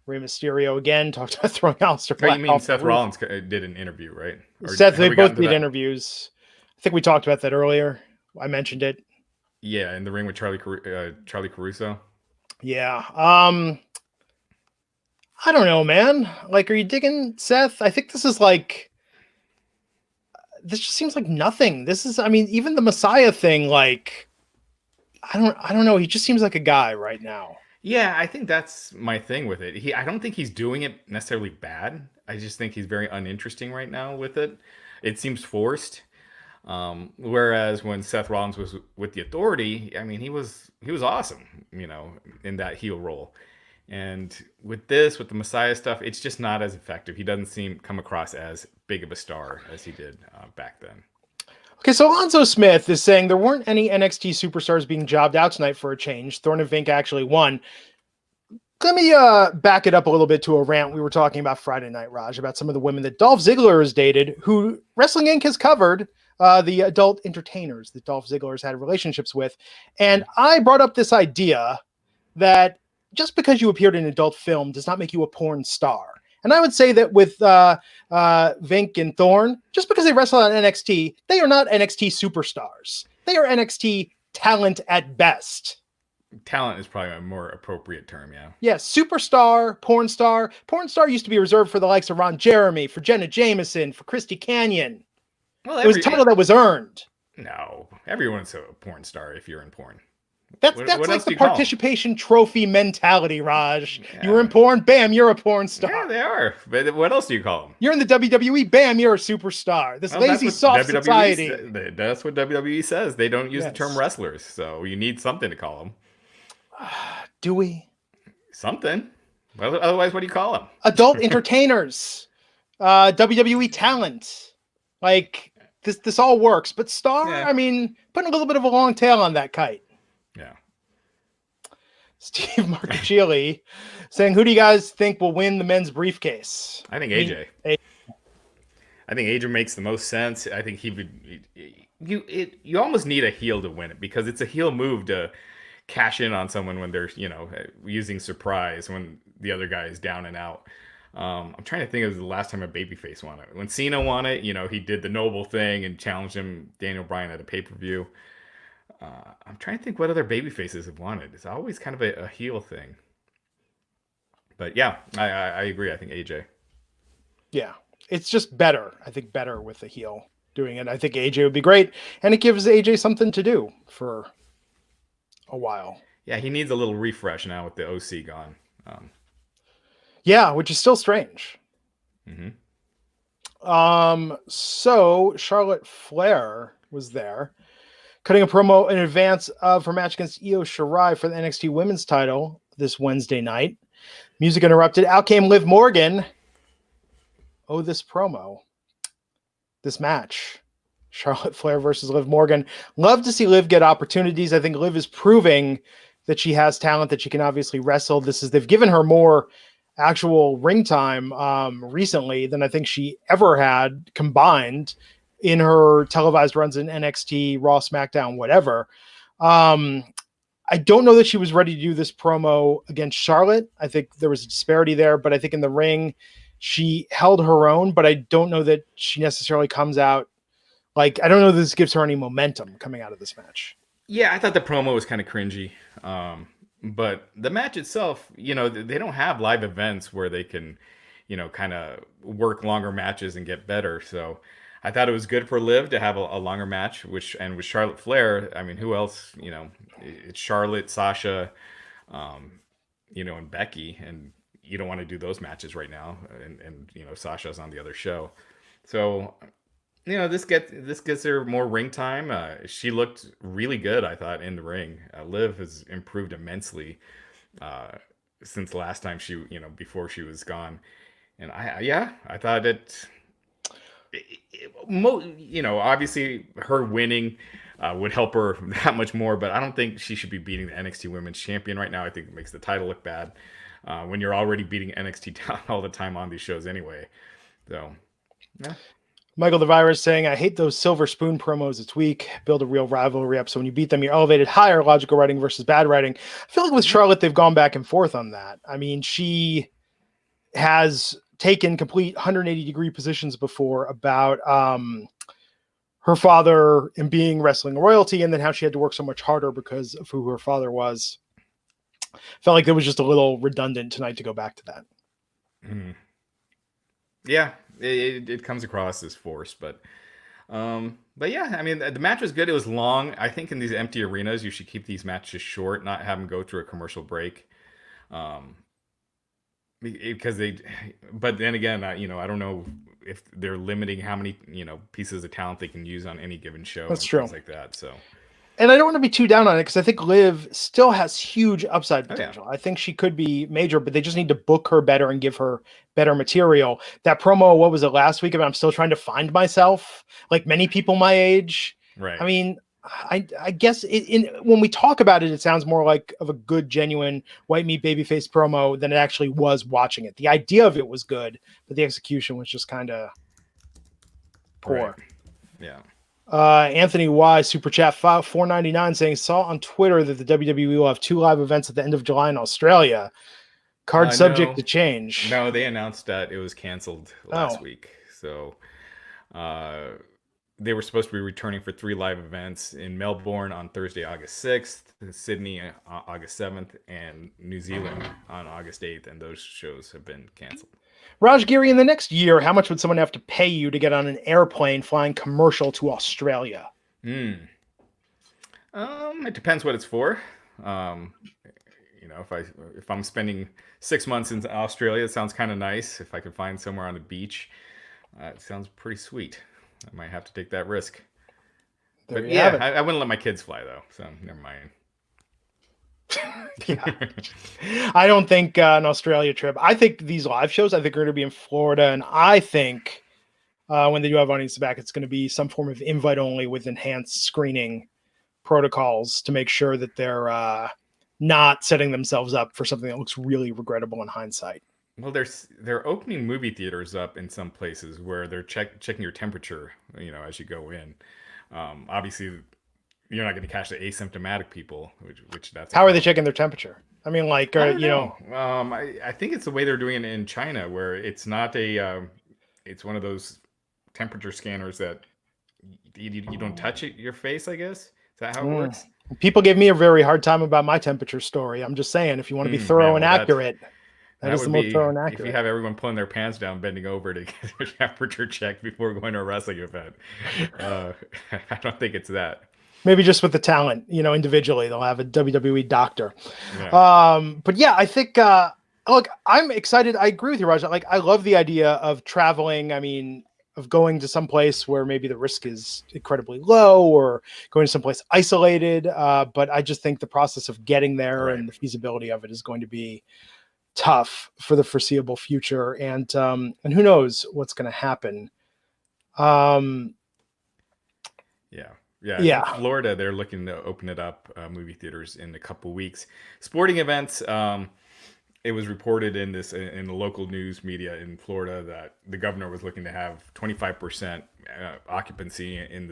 Rey Mysterio again talked about throwing Aleister Black. You mean Seth Rollins did an interview, right? They both did interviews. I think we talked about that earlier. I mentioned it. Yeah, in the ring with Charlie Caruso. Yeah. I don't know, man. Like, are you digging Seth? I think this is like, this just seems like nothing. This is, I mean, even the Messiah thing, like, I don't know. He just seems like a guy right now. Yeah, I think that's my thing with it. I don't think he's doing it necessarily bad. I just think he's very uninteresting right now with it. It seems forced. Whereas when Seth Rollins was with the Authority, I mean, he was awesome, in that heel role. And with the Messiah stuff, it's just not as effective. He doesn't come across as big of a star as he did back then. Okay, so Alonzo Smith is saying there weren't any NXT superstars being jobbed out tonight for a change. Thorne and Vink actually won. Let me back it up a little bit to a rant we were talking about Friday night, Raj, about some of the women that Dolph Ziggler has dated, who Wrestling Inc. has covered, the adult entertainers that Dolph Ziggler has had relationships with. And I brought up this idea that just because you appeared in an adult film does not make you a porn star. And I would say that with Vink and Thorne, just because they wrestle on NXT, they are not NXT superstars. They are NXT talent at best. Talent is probably a more appropriate term, yeah. Yes, superstar, porn star. Porn star used to be reserved for the likes of Ron Jeremy, for Jenna Jameson, for Christy Canyon. Well, it was a title that was earned. No, everyone's a porn star if you're in porn. That's like the participation trophy mentality, Raj. Yeah. You were in porn, bam, you're a porn star. Yeah, they are. But what else do you call them? You're in the WWE, bam, you're a superstar. This lazy, soft WWE society. That's what WWE says. They don't use the term wrestlers, so you need something to call them. Do we? Something. Well, otherwise, what do you call them? Adult entertainers, WWE talent. Like this all works, but star. Yeah. I mean, putting a little bit of a long tail on that kite. Yeah. Steve Marcachilli saying, "Who do you guys think will win the men's briefcase?" I think AJ. I think AJ makes the most sense. I think he would. You almost need a heel to win it because it's a heel move to cash in on someone when they're, using surprise when the other guy is down and out. I'm trying to think of the last time a babyface won it. When Cena won it, he did the noble thing and challenged him, Daniel Bryan, at a pay-per-view. I'm trying to think what other babyfaces have won it. It's always kind of a heel thing. But yeah, I agree. I think AJ. Yeah, it's just better. I think better with the heel doing it. I think AJ would be great. And it gives AJ something to do for a while. Yeah, he needs a little refresh now with the OC gone. Yeah, which is still strange. Mm-hmm. So Charlotte Flair was there, cutting a promo in advance of her match against Io Shirai for the NXT Women's title this Wednesday night. Music interrupted. Out came Liv Morgan. Oh, this promo. This match. Charlotte Flair versus Liv Morgan. Love to see Liv get opportunities. I think Liv is proving that she has talent, that she can obviously wrestle. They've given her more actual ring time recently than I think she ever had combined in her televised runs in NXT, Raw, SmackDown, whatever. I don't know that she was ready to do this promo against Charlotte. I think there was a disparity there, but I think in the ring she held her own, but I don't know that she necessarily comes out. Like, I don't know if this gives her any momentum coming out of this match. Yeah, I thought the promo was kind of cringy. But the match itself, they don't have live events where they can, kind of work longer matches and get better. So I thought it was good for Liv to have a longer match, and with Charlotte Flair, I mean, who else, it's Charlotte, Sasha, and Becky, and you don't want to do those matches right now. And Sasha's on the other show. So, this gets her more ring time. She looked really good, I thought, in the ring. Liv has improved immensely since the last time she, before she was gone. And I thought obviously her winning would help her that much more, but I don't think she should be beating the NXT Women's Champion right now. I think it makes the title look bad when you're already beating NXT talent all the time on these shows anyway. So, yeah. Michael the Virus saying, I hate those silver spoon promos. It's weak. Build a real rivalry up. So when you beat them, you're elevated higher. Logical writing versus bad writing. I feel like with Charlotte, they've gone back and forth on that. I mean, she has taken complete 180-degree positions before about her father and being wrestling royalty, and then how she had to work so much harder because of who her father was. Felt like it was just a little redundant tonight to go back to that. Mm. Yeah. It comes across as forced, but yeah, I mean, the match was good. It was long. I think in these empty arenas, you should keep these matches short, not have them go through a commercial break. But then again, I don't know if they're limiting how many, pieces of talent they can use on any given show. That's true. Things like that. So. And I don't want to be too down on it because I think Liv still has huge upside potential. Oh, yeah. I think she could be major, but they just need to book her better and give her better material. That promo, what was it last week? I'm still trying to find myself, like many people my age. Right. I mean, I guess when we talk about it, it sounds more like of a good, genuine white meat babyface promo than it actually was watching it. The idea of it was good, but the execution was just kind of poor. Right. Yeah. Anthony Y super chat $4.99 saying saw on Twitter that the WWE will have 2 live events at the end of July in Australia. Card subject to change. No, they announced that it was canceled last week. So they were supposed to be returning for 3 live events in Melbourne on Thursday, August 6th, Sydney August 7th, and New Zealand on August 8th, and those shows have been canceled. Raj Giri, in the next year, how much would someone have to pay you to get on an airplane flying commercial to Australia? It depends what it's for. If I'm spending 6 months in Australia, it sounds kind of nice. If I could find somewhere on the beach, it sounds pretty sweet. I might have to take that risk. I wouldn't let my kids fly though, so never mind. I don't think an Australia trip. I think these live shows, I think, are going to be in Florida, and I think when they do have audience back, it's going to be some form of invite only with enhanced screening protocols to make sure that they're not setting themselves up for something that looks really regrettable in hindsight. Well, they're opening movie theaters up in some places where they're checking your temperature, as you go in. Obviously, you're not going to catch the asymptomatic people, which that's how are they checking their temperature? I mean, like, I think it's the way they're doing it in China, where it's not it's one of those temperature scanners that you don't touch your face, I guess. Is that how it works? People give me a very hard time about my temperature story. I'm just saying, if you want to be thorough and accurate, that is the most thorough and accurate. If you have everyone pulling their pants down, bending over to get their temperature checked before going to a wrestling event, I don't think it's that. Maybe just with the talent, individually, they'll have a WWE doctor. Yeah. But yeah, I think, look, I'm excited. I agree with you, Raj. Like, I love the idea of traveling. I mean, of going to some place where maybe the risk is incredibly low, or going to someplace isolated. But I just think the process of getting there and the feasibility of it is going to be tough for the foreseeable future. And who knows what's going to happen. Yeah. In Florida, they're looking to open it up, movie theaters, in a couple weeks. Sporting events, it was reported in the local news media in Florida that the governor was looking to have 25% occupancy in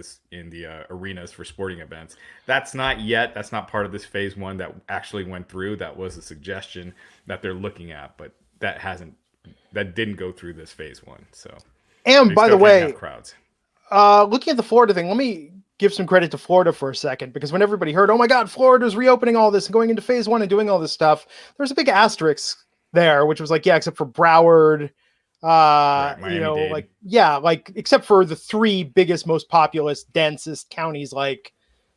the arenas for sporting events. That's not part of this phase 1 that actually went through. That was a suggestion that they're looking at, but that didn't go through this phase 1. So, and by the way, crowds. Looking at the Florida thing, let me give some credit to Florida for a second, because when everybody heard, oh my God, Florida's reopening all this and going into phase 1 and doing all this stuff, there's a big asterisk there, which was like, yeah, except for Broward, except for the 3 biggest, most populous, densest counties, like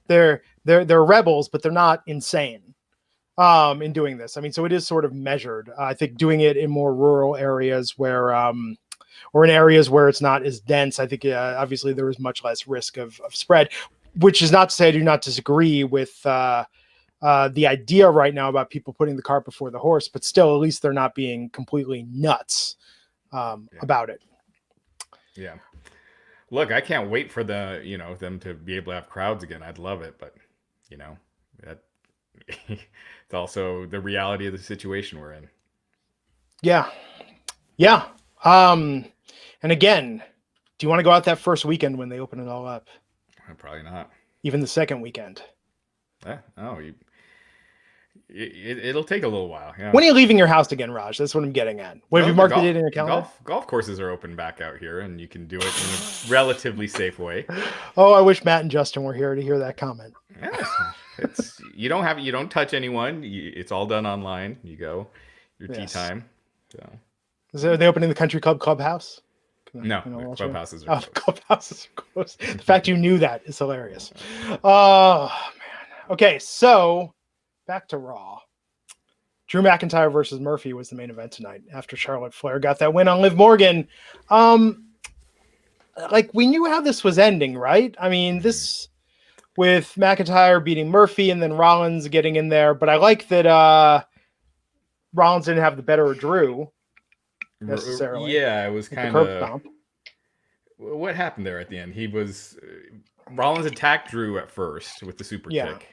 they're rebels, but they're not insane in doing this. I mean, so it is sort of measured. I think doing it in more rural areas where, or in areas where it's not as dense, I think obviously there is much less risk of spread, which is not to say I do not disagree with the idea right now about people putting the cart before the horse, but still, at least they're not being completely nuts about it. Yeah. Look, I can't wait for them to be able to have crowds again. I'd love it, but that it's also the reality of the situation we're in. Yeah. And again, do you want to go out that first weekend when they open it all up? Probably not. Even the second weekend. It'll take a little while. Yeah. When are you leaving your house again, Raj? That's what I'm getting at. Have you marked the date in your calendar? Golf courses are open back out here, and you can do it in a relatively safe way. Oh, I wish Matt and Justin were here to hear that comment. Yes, you don't touch anyone. It's all done online. You go your tea time. So. Are they opening the Country Club Clubhouse? No, the clubhouses are closed. Clubhouses are closed. The fact you knew that is hilarious. Oh, man. Okay, so back to Raw. Drew McIntyre versus Murphy was the main event tonight after Charlotte Flair got that win on Liv Morgan. We knew how this was ending, right? I mean, this with McIntyre beating Murphy and then Rollins getting in there, but I like that Rollins didn't have the better of Drew. Necessarily. Yeah, it was kind of what happened there at the end. He was Rollins attacked Drew at first with the super Yeah. kick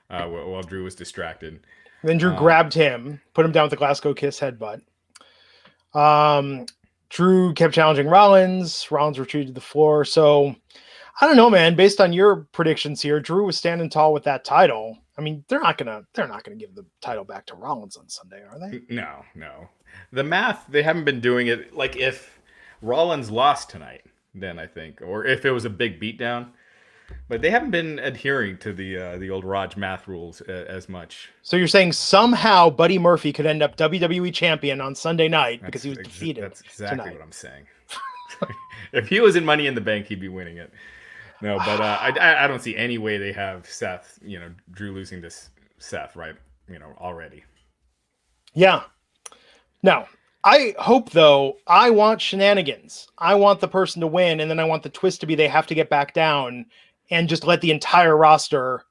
while Drew was distracted. Then Drew grabbed him, put him down with the Glasgow Kiss headbutt. Drew kept challenging Rollins. Rollins retreated to the floor. So I don't know, man. Based on your predictions here, Drew was standing tall with that title. I mean, they're not gonna give the title back to Rollins on Sunday, are they? No. The math, they haven't been doing it. Like if Rollins lost tonight, then I think, or if it was a big beatdown. But they haven't been adhering to the old Raj math rules as much. So you're saying somehow Buddy Murphy could end up WWE champion on Sunday night because he was defeated. That's exactly tonight. what I'm saying. If he was in Money in the Bank, he'd be winning it. No, but I don't see any way they have Seth, Drew losing to Seth, right? Already. Yeah. No. I hope, though, I want shenanigans. I want the person to win, and then I want the twist to be they have to get back down and just let the entire roster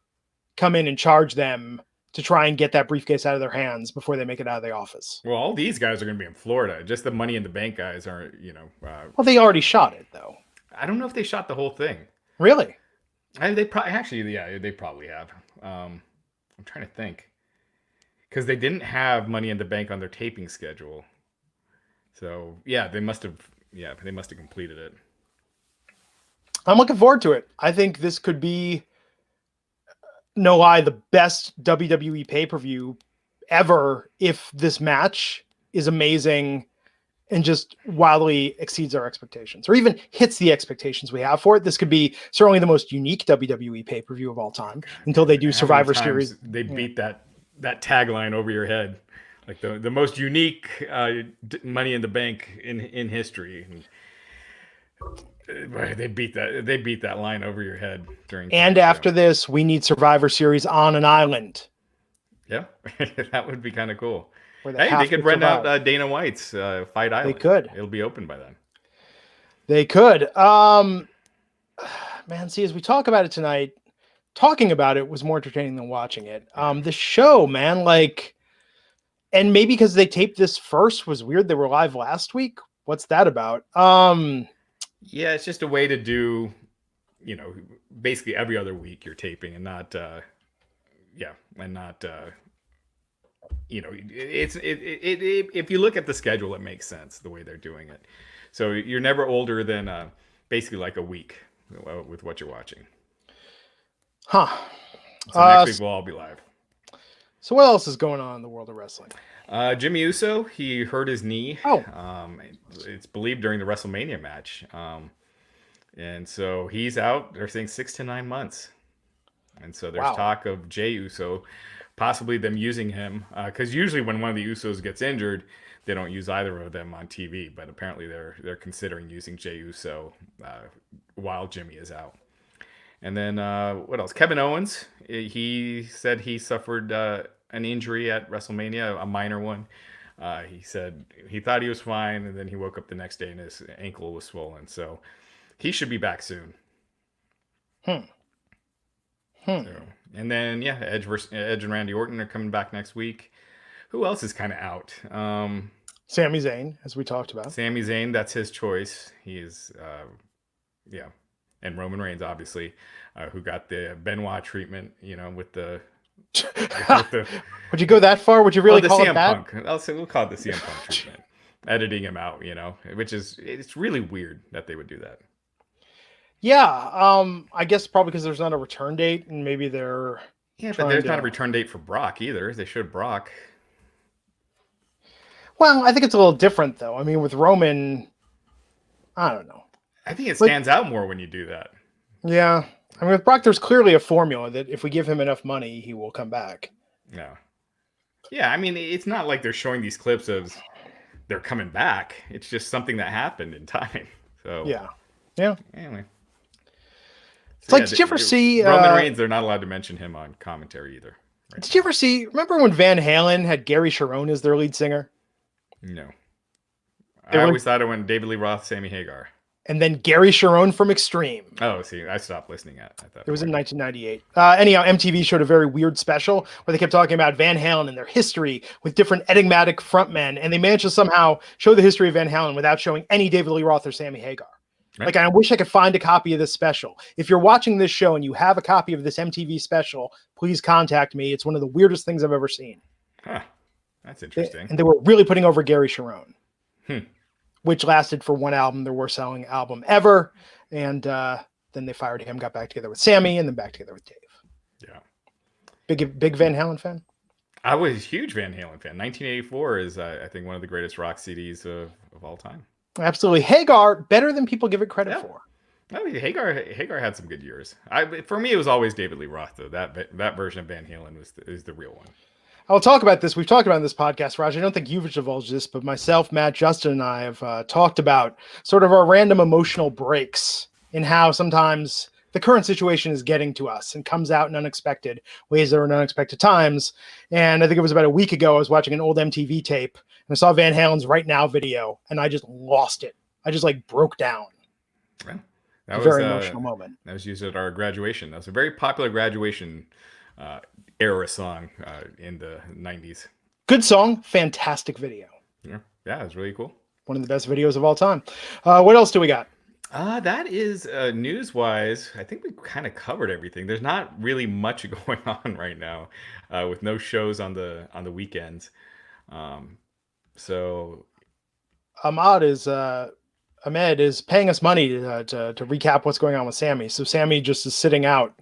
come in and charge them to try and get that briefcase out of their hands before they make it out of the office. Well, all these guys are going to be in Florida. Just the Money in the Bank guys aren't, Well, they already shot it, though. I don't know if they shot the whole thing. Really? They probably have. I'm trying to think. Because they didn't have Money in the Bank on their taping schedule. So, yeah, they must have completed it. I'm looking forward to it. I think this could be, no lie, the best WWE pay-per-view ever if this match is amazing and just wildly exceeds our expectations, or even hits the expectations we have for it. This could be certainly the most unique WWE pay-per-view of all time until they do Survivor Series. They beat that tagline over your head. Like the most unique Money in the Bank in history. They beat that line over your head during. And after this, we need Survivor Series on an island. Yeah, that would be kind of cool. They could rent out Dana White's Fight Island. They could. It'll be open by then. They could. Man, see, as we talk about it tonight, talking about it was more entertaining than watching it. The show, man, and maybe because they taped this first was weird. They were live last week. What's that about? Yeah, it's just a way to do, basically every other week you're taping and not, if you look at the schedule, it makes sense the way they're doing it. So you're never older than basically like a week with what you're watching. Huh. So next week we'll all be live. So what else is going on in the world of wrestling? Jimmy Uso, he hurt his knee. Oh. It's believed during the WrestleMania match. And so he's out, they're saying 6 to 9 months. And so there's talk of Jey Uso, possibly them using him. Because usually when one of the Usos gets injured, they don't use either of them on TV. But apparently they're considering using Jey Uso while Jimmy is out. And then what else? Kevin Owens, he said he suffered an injury at WrestleMania, a minor one. He said he thought he was fine, and then he woke up the next day and his ankle was swollen. So he should be back soon. So, and then, Edge and Randy Orton are coming back next week. Who else is kind of out? Sami Zayn, as we talked about. Sami Zayn, that's his choice. He is, and Roman Reigns, obviously, who got the Benoit treatment, with the... Would you go that far? Would you really call CM it that? Punk. I'll say we'll call it the CM Punk treatment. Editing him out, it's really weird that they would do that. Yeah, I guess probably because there's not a return date, and maybe they're but there's not a return date for Brock either. They showed Brock. Well, I think it's a little different though. I mean, with Roman, I don't know. I think it stands out more when you do that. Yeah, I mean, with Brock, there's clearly a formula that if we give him enough money, he will come back. Yeah. I mean, it's not like they're showing these clips of they're coming back. It's just something that happened in time. So yeah. Anyway. It's like, did you ever see Roman Reigns? They're not allowed to mention him on commentary either. Right? Did you ever see? Remember when Van Halen had Gary Cherone as their lead singer? No. I always thought it went David Lee Roth, Sammy Hagar. And then Gary Cherone from Extreme. Oh, see, I stopped listening at that. It was in 1998. Anyhow, MTV showed a very weird special where they kept talking about Van Halen and their history with different enigmatic frontmen, and they managed to somehow show the history of Van Halen without showing any David Lee Roth or Sammy Hagar. Right. Like, I wish I could find a copy of this special. If you're watching this show and you have a copy of this MTV special, please contact me. It's one of the weirdest things I've ever seen. Huh. That's interesting. And they were really putting over Gary Sharon, Hmm. which lasted for one album, their worst selling album ever. And then they fired him, got back together with Sammy, and then back together with Dave. Yeah. Big Van Halen fan? I was a huge Van Halen fan. 1984 is, I think, one of the greatest rock CDs of all time. Absolutely. Hagar, better than people give it credit for. I mean, Hagar had some good years. For me, it was always David Lee Roth, though. That version of Van Halen is the real one. I'll talk about this. We've talked about it in this podcast, Raj. I don't think you've divulged this, but myself, Matt, Justin, and I have talked about sort of our random emotional breaks in how sometimes the current situation is getting to us and comes out in unexpected ways or in unexpected times. And I think it was about a week ago, I was watching an old MTV tape and I saw Van Halen's Right Now video and I just lost it. I just like broke down. Yeah, that was a very emotional moment. That was used at our graduation. That was a very popular graduation era song in the 90s. Good song, fantastic video. Yeah, it was really cool. One of the best videos of all time. What else do we got? That is news-wise. I think we kind of covered everything. There's not really much going on right now, with no shows on the weekends. So Ahmed is paying us money to recap what's going on with Sammy. So Sammy just is sitting out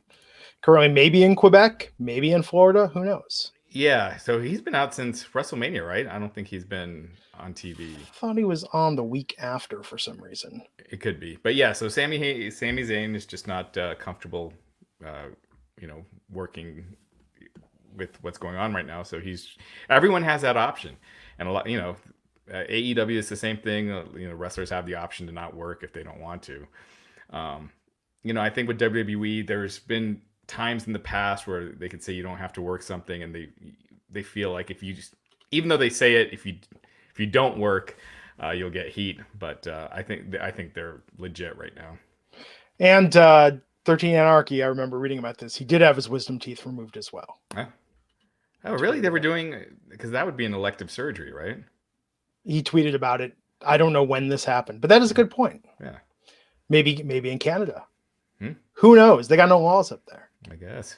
currently, maybe in Quebec, maybe in Florida. Who knows? Yeah, so he's been out since WrestleMania, right? I don't think he's been on TV. I thought he was on the week after for some reason. It could be, but yeah. So Sami Zayn is just not comfortable, working with what's going on right now. So everyone has that option, and a lot, AEW is the same thing. Wrestlers have the option to not work if they don't want to. I think with WWE, there's been times in the past where they could say you don't have to work something, and they feel like if you just, even though they say it, if you don't work, you'll get heat. But I think they're legit right now. And 13 Anarchy, I remember reading about this. He did have his wisdom teeth removed as well. Huh? Oh, really? They were doing, because that would be an elective surgery, right? He tweeted about it. I don't know when this happened, but that is a good point. Yeah. Maybe in Canada. Who knows? They got no laws up there. I guess.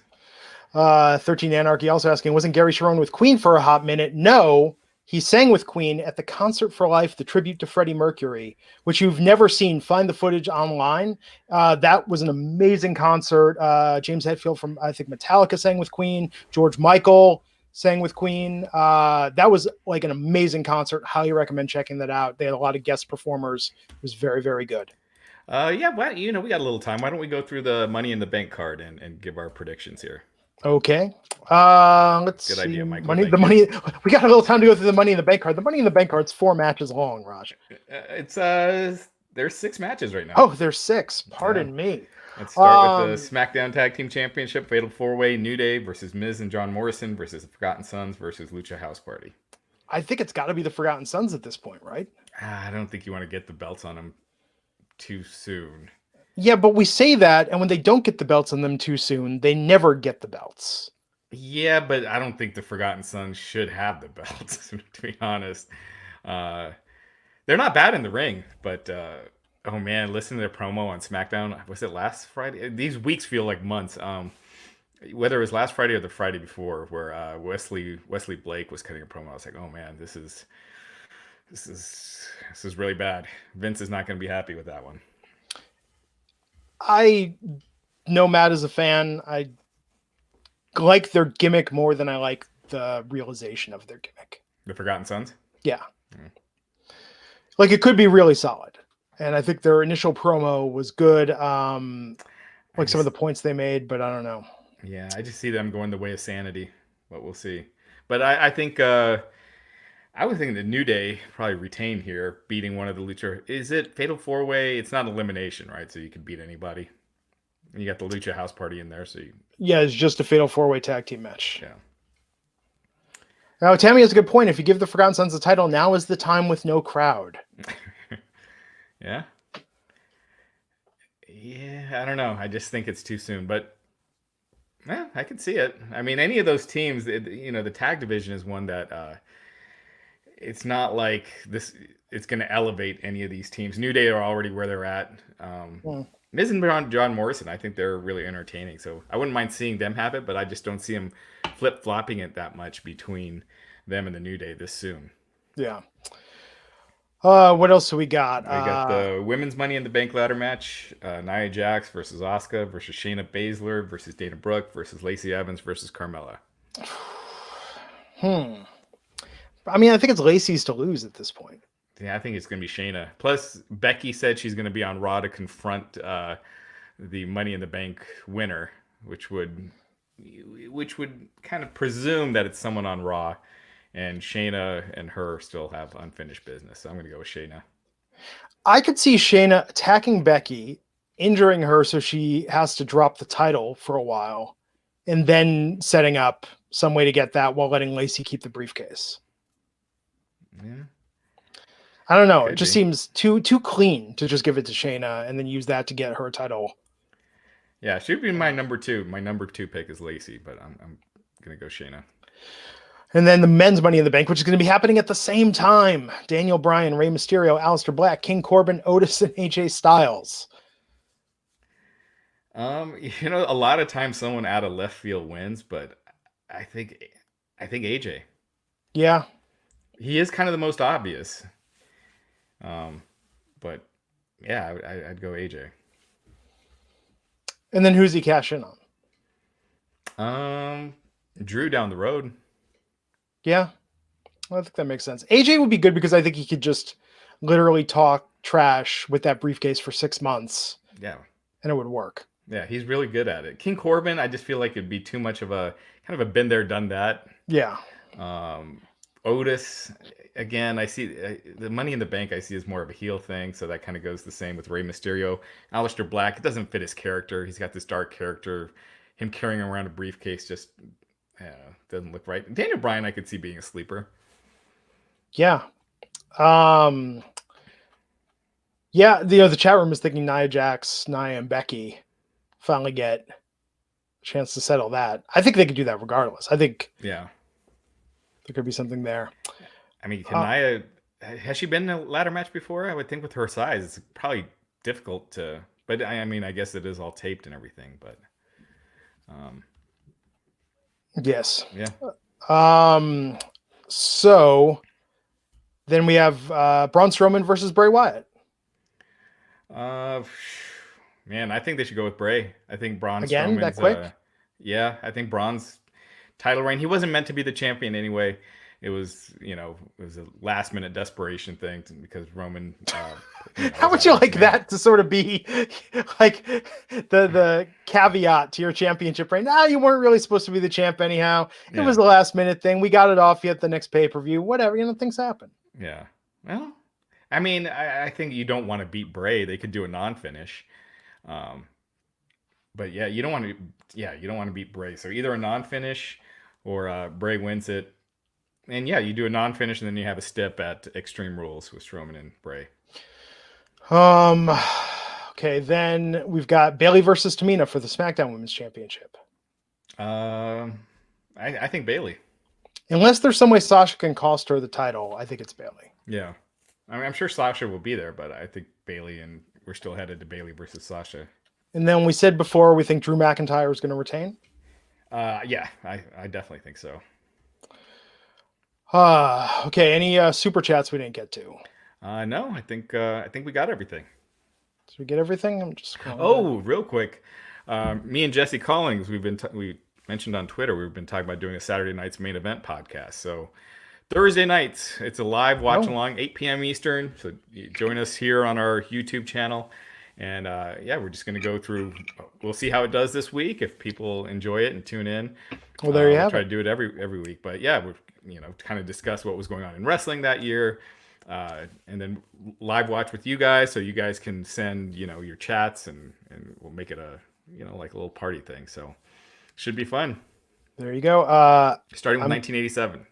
13 Anarchy also asking, wasn't Gary Sharon with Queen for a hot minute? No, he sang with Queen at the Concert for Life, the tribute to Freddie Mercury, which you've never seen. Find the footage online. That was an amazing concert. James Hetfield from, I think, Metallica sang with Queen. George Michael sang with Queen. That was like an amazing concert. Highly recommend checking that out. They had a lot of guest performers. It was very, very good. Yeah, well, we got a little time. Why don't we go through the Money in the Bank card and give our predictions here? Okay. Let's Good see. idea, Michael. The money. We got a little time to go through the Money in the Bank card. The Money in the Bank card's 4 matches long, Raj. There's 6 matches right now. Oh, there's 6. Pardon me. Let's start with the SmackDown Tag Team Championship Fatal 4-Way: New Day versus Miz and John Morrison versus the Forgotten Sons versus Lucha House Party. I think it's got to be the Forgotten Sons at this point, right? I don't think you want to get the belts on them too soon. Yeah, but we say that, and when they don't get the belts on them too soon, they never get the belts. Yeah, but I don't think the Forgotten Sons should have the belts, to be honest. They're not bad in the ring, but oh man, listen to their promo on SmackDown. Was it last Friday? These weeks feel like months. Whether it was last Friday or the Friday before, where Wesley Blake was cutting a promo, I was like, oh man, this is really bad. Vince is not going to be happy with that one. I know Matt is a fan. I like their gimmick more than I like the realization of their gimmick. The Forgotten Sons? Yeah. Like, it could be really solid. And I think their initial promo was good. Some of the points they made, but I don't know. Yeah, I just see them going the way of sanity, but we'll see. But I think I would think the New Day probably retain here, beating one of the Lucha. Is it Fatal 4-Way? It's not elimination, right? So you can beat anybody. And you got the Lucha House Party in there, so yeah, it's just a Fatal 4-Way tag team match. Yeah. Now, Tammy has a good point. If you give the Forgotten Sons the title, now is the time with no crowd. Yeah. Yeah, I don't know. I just think it's too soon, but yeah, I can see it. I mean, any of those teams, the tag division is one that it's not like this. It's going to elevate any of these teams. New Day are already where they're at. Miz and John Morrison, I think they're really entertaining. So I wouldn't mind seeing them have it, but I just don't see them flip flopping it that much between them and the New Day this soon. Yeah. What else do we got? We got the women's Money in the Bank ladder match: Nia Jax versus Asuka versus Shayna Baszler versus Dana Brooke versus Lacey Evans versus Carmella. I mean, I think it's Lacey's to lose at this point. Yeah, I think it's going to be Shayna. Plus, Becky said she's going to be on Raw to confront the Money in the Bank winner, which would kind of presume that it's someone on Raw, and Shayna and her still have unfinished business. So I'm going to go with Shayna. I could see Shayna attacking Becky, injuring her so she has to drop the title for a while, and then setting up some way to get that while letting Lacey keep the briefcase. Yeah. I don't know. It just seems too clean to just give it to Shayna and then use that to get her title. Yeah, she'd be my number two. My number two pick is Lacey, but I'm going to go Shayna. And then the men's Money in the Bank, which is going to be happening at the same time. Daniel Bryan, Rey Mysterio, Aleister Black, King Corbin, Otis, and AJ Styles. A lot of times someone out of left field wins, but I think AJ. Yeah. He is kind of the most obvious. But yeah, I'd go AJ. And then who's he cash in on? Drew down the road. Yeah, I think that makes sense. AJ would be good because I think he could just literally talk trash with that briefcase for 6 months. Yeah. And it would work. Yeah, he's really good at it. King Corbin, I just feel like it'd be too much of a kind of a been there, done that. Yeah. Otis, again, I see the Money in the Bank I see as more of a heel thing, so that kind of goes the same with Rey Mysterio. Aleister Black, it doesn't fit his character. He's got this dark character. Him carrying around a briefcase just doesn't look right. Daniel Bryan, I could see being a sleeper. Yeah. Yeah, the chat room is thinking Nia Jax, Nia, and Becky finally get a chance to settle that. I think they could do that regardless. I think there could be something there. I mean, Nia, has she been in a ladder match before? I would think with her size, it's probably difficult to. But I mean, I guess it is all taped and everything. But yes, yeah. So then we have Braun Strowman versus Bray Wyatt. Man, I think they should go with Bray. I think Braun again Strowman's, that quick. Yeah, I think Braun's title reign. He wasn't meant to be the champion anyway. It was, it was a last minute desperation thing because Roman. How would you like that to sort of be like the caveat to your championship reign? You weren't really supposed to be the champ anyhow. It was the last minute thing. We got it off you at the next pay-per-view. Whatever, things happen. Yeah. Well, I mean, I think you don't want to beat Bray. They could do a non-finish. But yeah, you don't want to beat Bray. So either a non-finish or Bray wins it. And yeah, you do a non-finish and then you have a step at Extreme Rules with Strowman and Bray. Okay, then we've got Bayley versus Tamina for the SmackDown Women's Championship. I think Bayley. Unless there's some way Sasha can cost her the title, I think it's Bayley. Yeah. I mean, I'm sure Sasha will be there, but I think Bayley, and we're still headed to Bayley versus Sasha. And then we said before we think Drew McIntyre is going to retain. Yeah, I definitely think so. Okay. Any super chats we didn't get to? No, I think we got everything. Did we get everything? I'm just. Real quick, me and Jesse Collins, we mentioned on Twitter we've been talking about doing a Saturday night's main event podcast. So Thursday nights, it's a live watch along, 8 p.m. Eastern. So join us here on our YouTube channel. And we're just going to go through. We'll see how it does this week. If people enjoy it and tune in, well, there you have it. Try to do it every week. But yeah, we're kind of discuss what was going on in wrestling that year, and then live watch with you guys, so you guys can send your chats, and we'll make it a like a little party thing. So should be fun. There you go. Starting with 1987.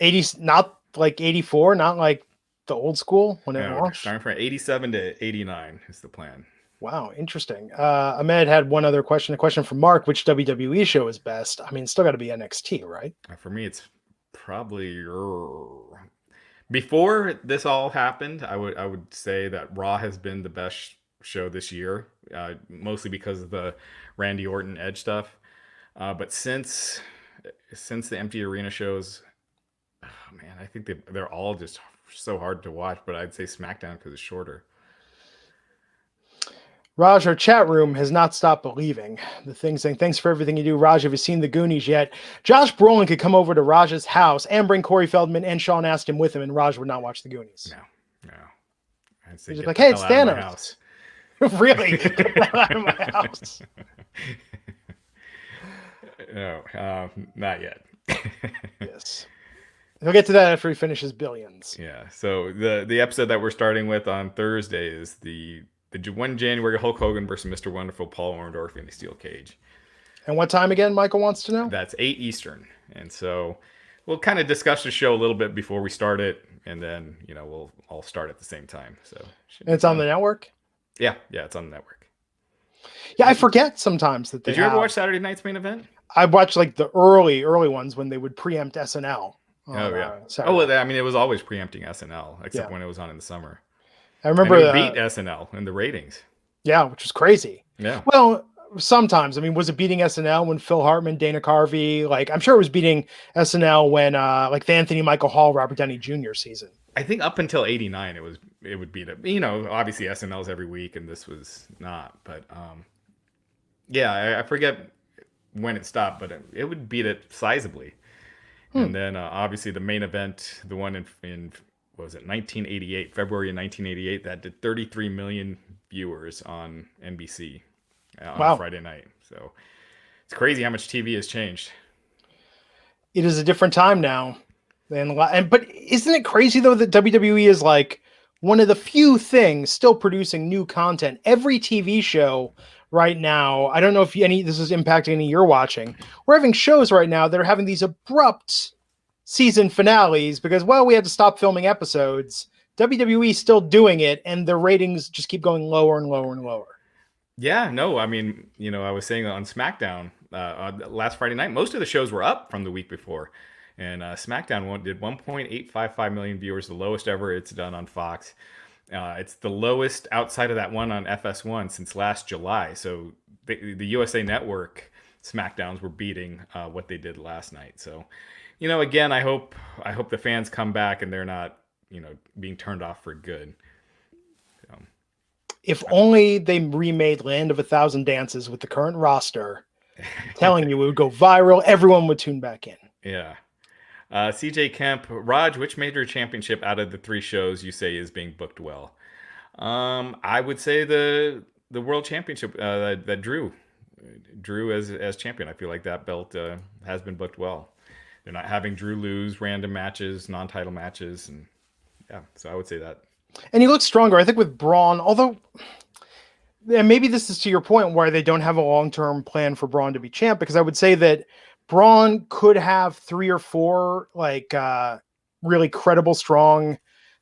80, not like 84, not like the old school when it launched. Starting from 87 to 89 is the plan. Wow, interesting. Ahmed had one other question. A question from Mark: which WWE show is best? I mean, it's still got to be NXT, right? For me, it's probably Before this all happened, I would say that Raw has been the best show this year, mostly because of the Randy Orton Edge stuff. But since the empty arena shows, oh man, I think they're all just so hard to watch. But I'd say SmackDown because it's shorter. Raj, our chat room has not stopped believing. The thing saying, thanks for everything you do. Raj, have you seen the Goonies yet? Josh Brolin could come over to Raj's house and bring Corey Feldman and Sean Astin with him, and Raj would not watch the Goonies. No. I'd say He's get like, the hey, it's hell out of my Thanos. house. Really? Get the hell out of my house. No, not yet. Yes. He'll get to that after he finishes Billions. Yeah. So the episode that we're starting with on Thursday is the 1 January Hulk Hogan versus Mr. Wonderful Paul Orndorff in a steel cage. And what time again, Michael wants to know? That's 8 Eastern. And so we'll kind of discuss the show a little bit before we start it, and then we'll all start at the same time. So and it's on the network? Yeah, it's on the network. Yeah, I forget sometimes that they Did you ever watch Saturday night's main event? I watched like the early ones when they would preempt SNL. It was always preempting SNL, except when it was on in the summer. I remember it beat SNL in the ratings. Yeah, which was crazy. Yeah. Well, sometimes. I mean, was it beating SNL when Phil Hartman, Dana Carvey? Like, I'm sure it was beating SNL when like the Anthony Michael Hall, Robert Downey Jr. season. I think up until '89, it would beat it. Obviously SNL's every week, and this was not. But I forget when it stopped, but it would beat it sizably. And then obviously the main event, the one in what was it, 1988, February of 1988, that did 33 million viewers on NBC on Friday night. So it's crazy how much TV has changed. It is a different time now. But isn't it crazy though that WWE is like one of the few things still producing new content? Every TV show right now, I don't know if this is impacting any you're watching. We're having shows right now that are having these abrupt season finales because, we had to stop filming episodes. WWE still doing it, and the ratings just keep going lower and lower and lower. Yeah, no, I mean, I was saying on SmackDown last Friday night, most of the shows were up from the week before. And SmackDown did 1.855 million viewers, the lowest ever it's done on Fox. It's the lowest outside of that one on FS1 since last July. So the USA Network SmackDowns were beating what they did last night. So, again, I hope the fans come back and they're not, being turned off for good. If only they remade Land of a Thousand Dances with the current roster, telling you it would go viral, everyone would tune back in. Yeah. CJ Kemp, Raj, which major championship out of the 3 shows you say is being booked well? I would say the World Championship that Drew as champion. I feel like that belt has been booked well. They're not having Drew lose random matches, non-title matches, and so I would say that. And he looks stronger, I think, with Braun. Although, maybe this is to your point where they don't have a long-term plan for Braun to be champ, because I would say that Braun could have 3 or 4 really credible, strong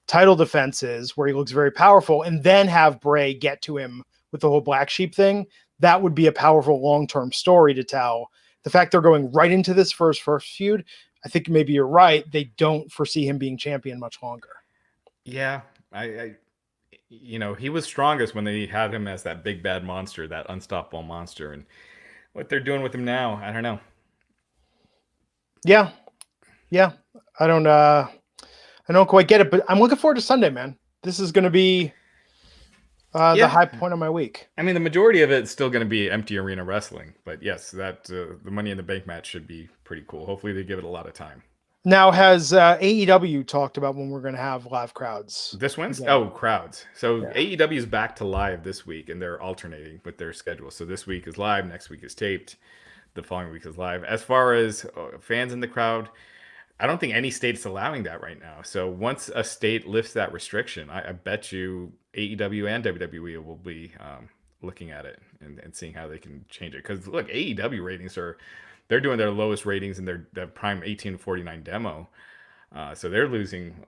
title defenses where he looks very powerful, and then have Bray get to him with the whole Black Sheep thing. That would be a powerful long-term story to tell. The fact they're going right into this first feud, I think maybe you're right. They don't foresee him being champion much longer. Yeah, he was strongest when they had him as that big bad monster, that unstoppable monster, and what they're doing with him now, I don't know. Yeah. I don't quite get it, but I'm looking forward to Sunday, man. This is going to be the high point of my week. I mean, the majority of it's still going to be empty arena wrestling, but yes, that the Money in the Bank match should be pretty cool. Hopefully they give it a lot of time. Now, has AEW talked about when we're going to have live crowds? This Wednesday? Yeah. Oh, crowds. So AEW is back to live this week, and they're alternating with their schedule. So this week is live, next week is taped, the following week is live. As far as fans in the crowd, I don't think any state's allowing that right now. So once a state lifts that restriction, I bet you AEW and WWE will be looking at it and seeing how they can change it. Because look, AEW ratings they're doing their lowest ratings in their prime 18 to 49 demo. So they're losing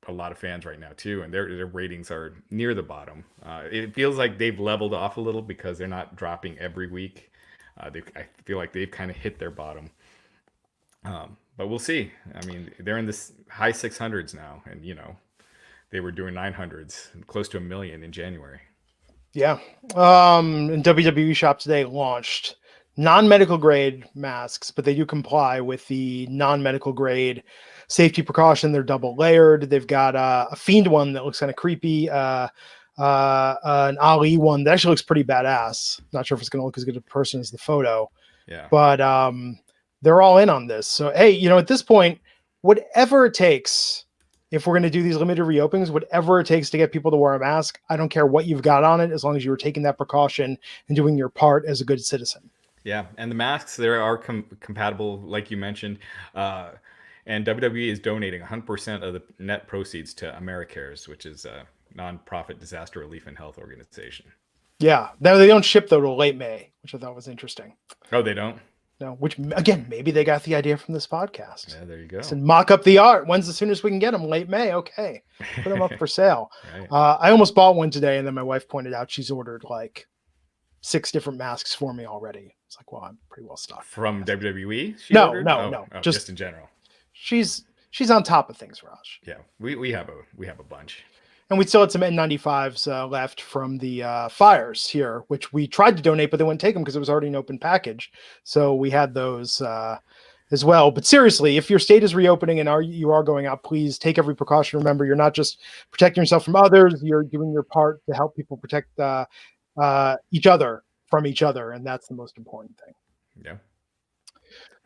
a lot of fans right now too. And their ratings are near the bottom. It feels like they've leveled off a little because they're not dropping every week. I feel like they've kind of hit their bottom. but we'll see. I mean, they're in this high 600s now, and they were doing 900s, close to 1 million in January. Yeah. And WWE Shop today launched non-medical grade masks, but they do comply with the non-medical grade safety precaution. They're double layered. They've got a Fiend one that looks kind of creepy, an Ali one that actually looks pretty badass. Not sure if it's going to look as good a person as the photo. Yeah. But they're all in on this. So, hey, at this point, whatever it takes, if we're going to do these limited reopenings, whatever it takes to get people to wear a mask, I don't care what you've got on it, as long as you were taking that precaution and doing your part as a good citizen. Yeah, and the masks, they are compatible, like you mentioned. And WWE is donating 100% of the net proceeds to AmeriCares, which is a nonprofit disaster relief and health organization. Yeah, they don't ship, though, till late May, which I thought was interesting. Oh, they don't? No, which, again, maybe they got the idea from this podcast. Yeah, there you go. And mock up the art. When's the soonest we can get them? Late May. Okay. Put them up for sale. Right. I almost bought one today, and then my wife pointed out she's ordered like 6 different masks for me already. It's like, well, I'm pretty well stocked. From WWE? No. Just in general. She's on top of things, Raj. Yeah, we have a bunch. And we still had some N95s left from the fires here, which we tried to donate, but they wouldn't take them because it was already an open package. So we had those as well. But seriously, if your state is reopening and you are going out, please take every precaution. Remember, you're not just protecting yourself from others, you're doing your part to help people protect each other from each other. And that's the most important thing. Yeah.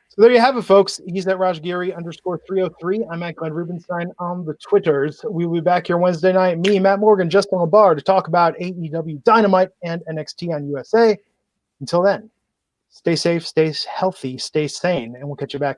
So there you have it, folks. He's at Raj Giri _303. I'm at Glenn Rubenstein on the Twitters. We'll be back here Wednesday night. Me, Matt Morgan, Justin LeBar to talk about AEW Dynamite and NXT on USA. Until then, stay safe, stay healthy, stay sane, and we'll catch you back here.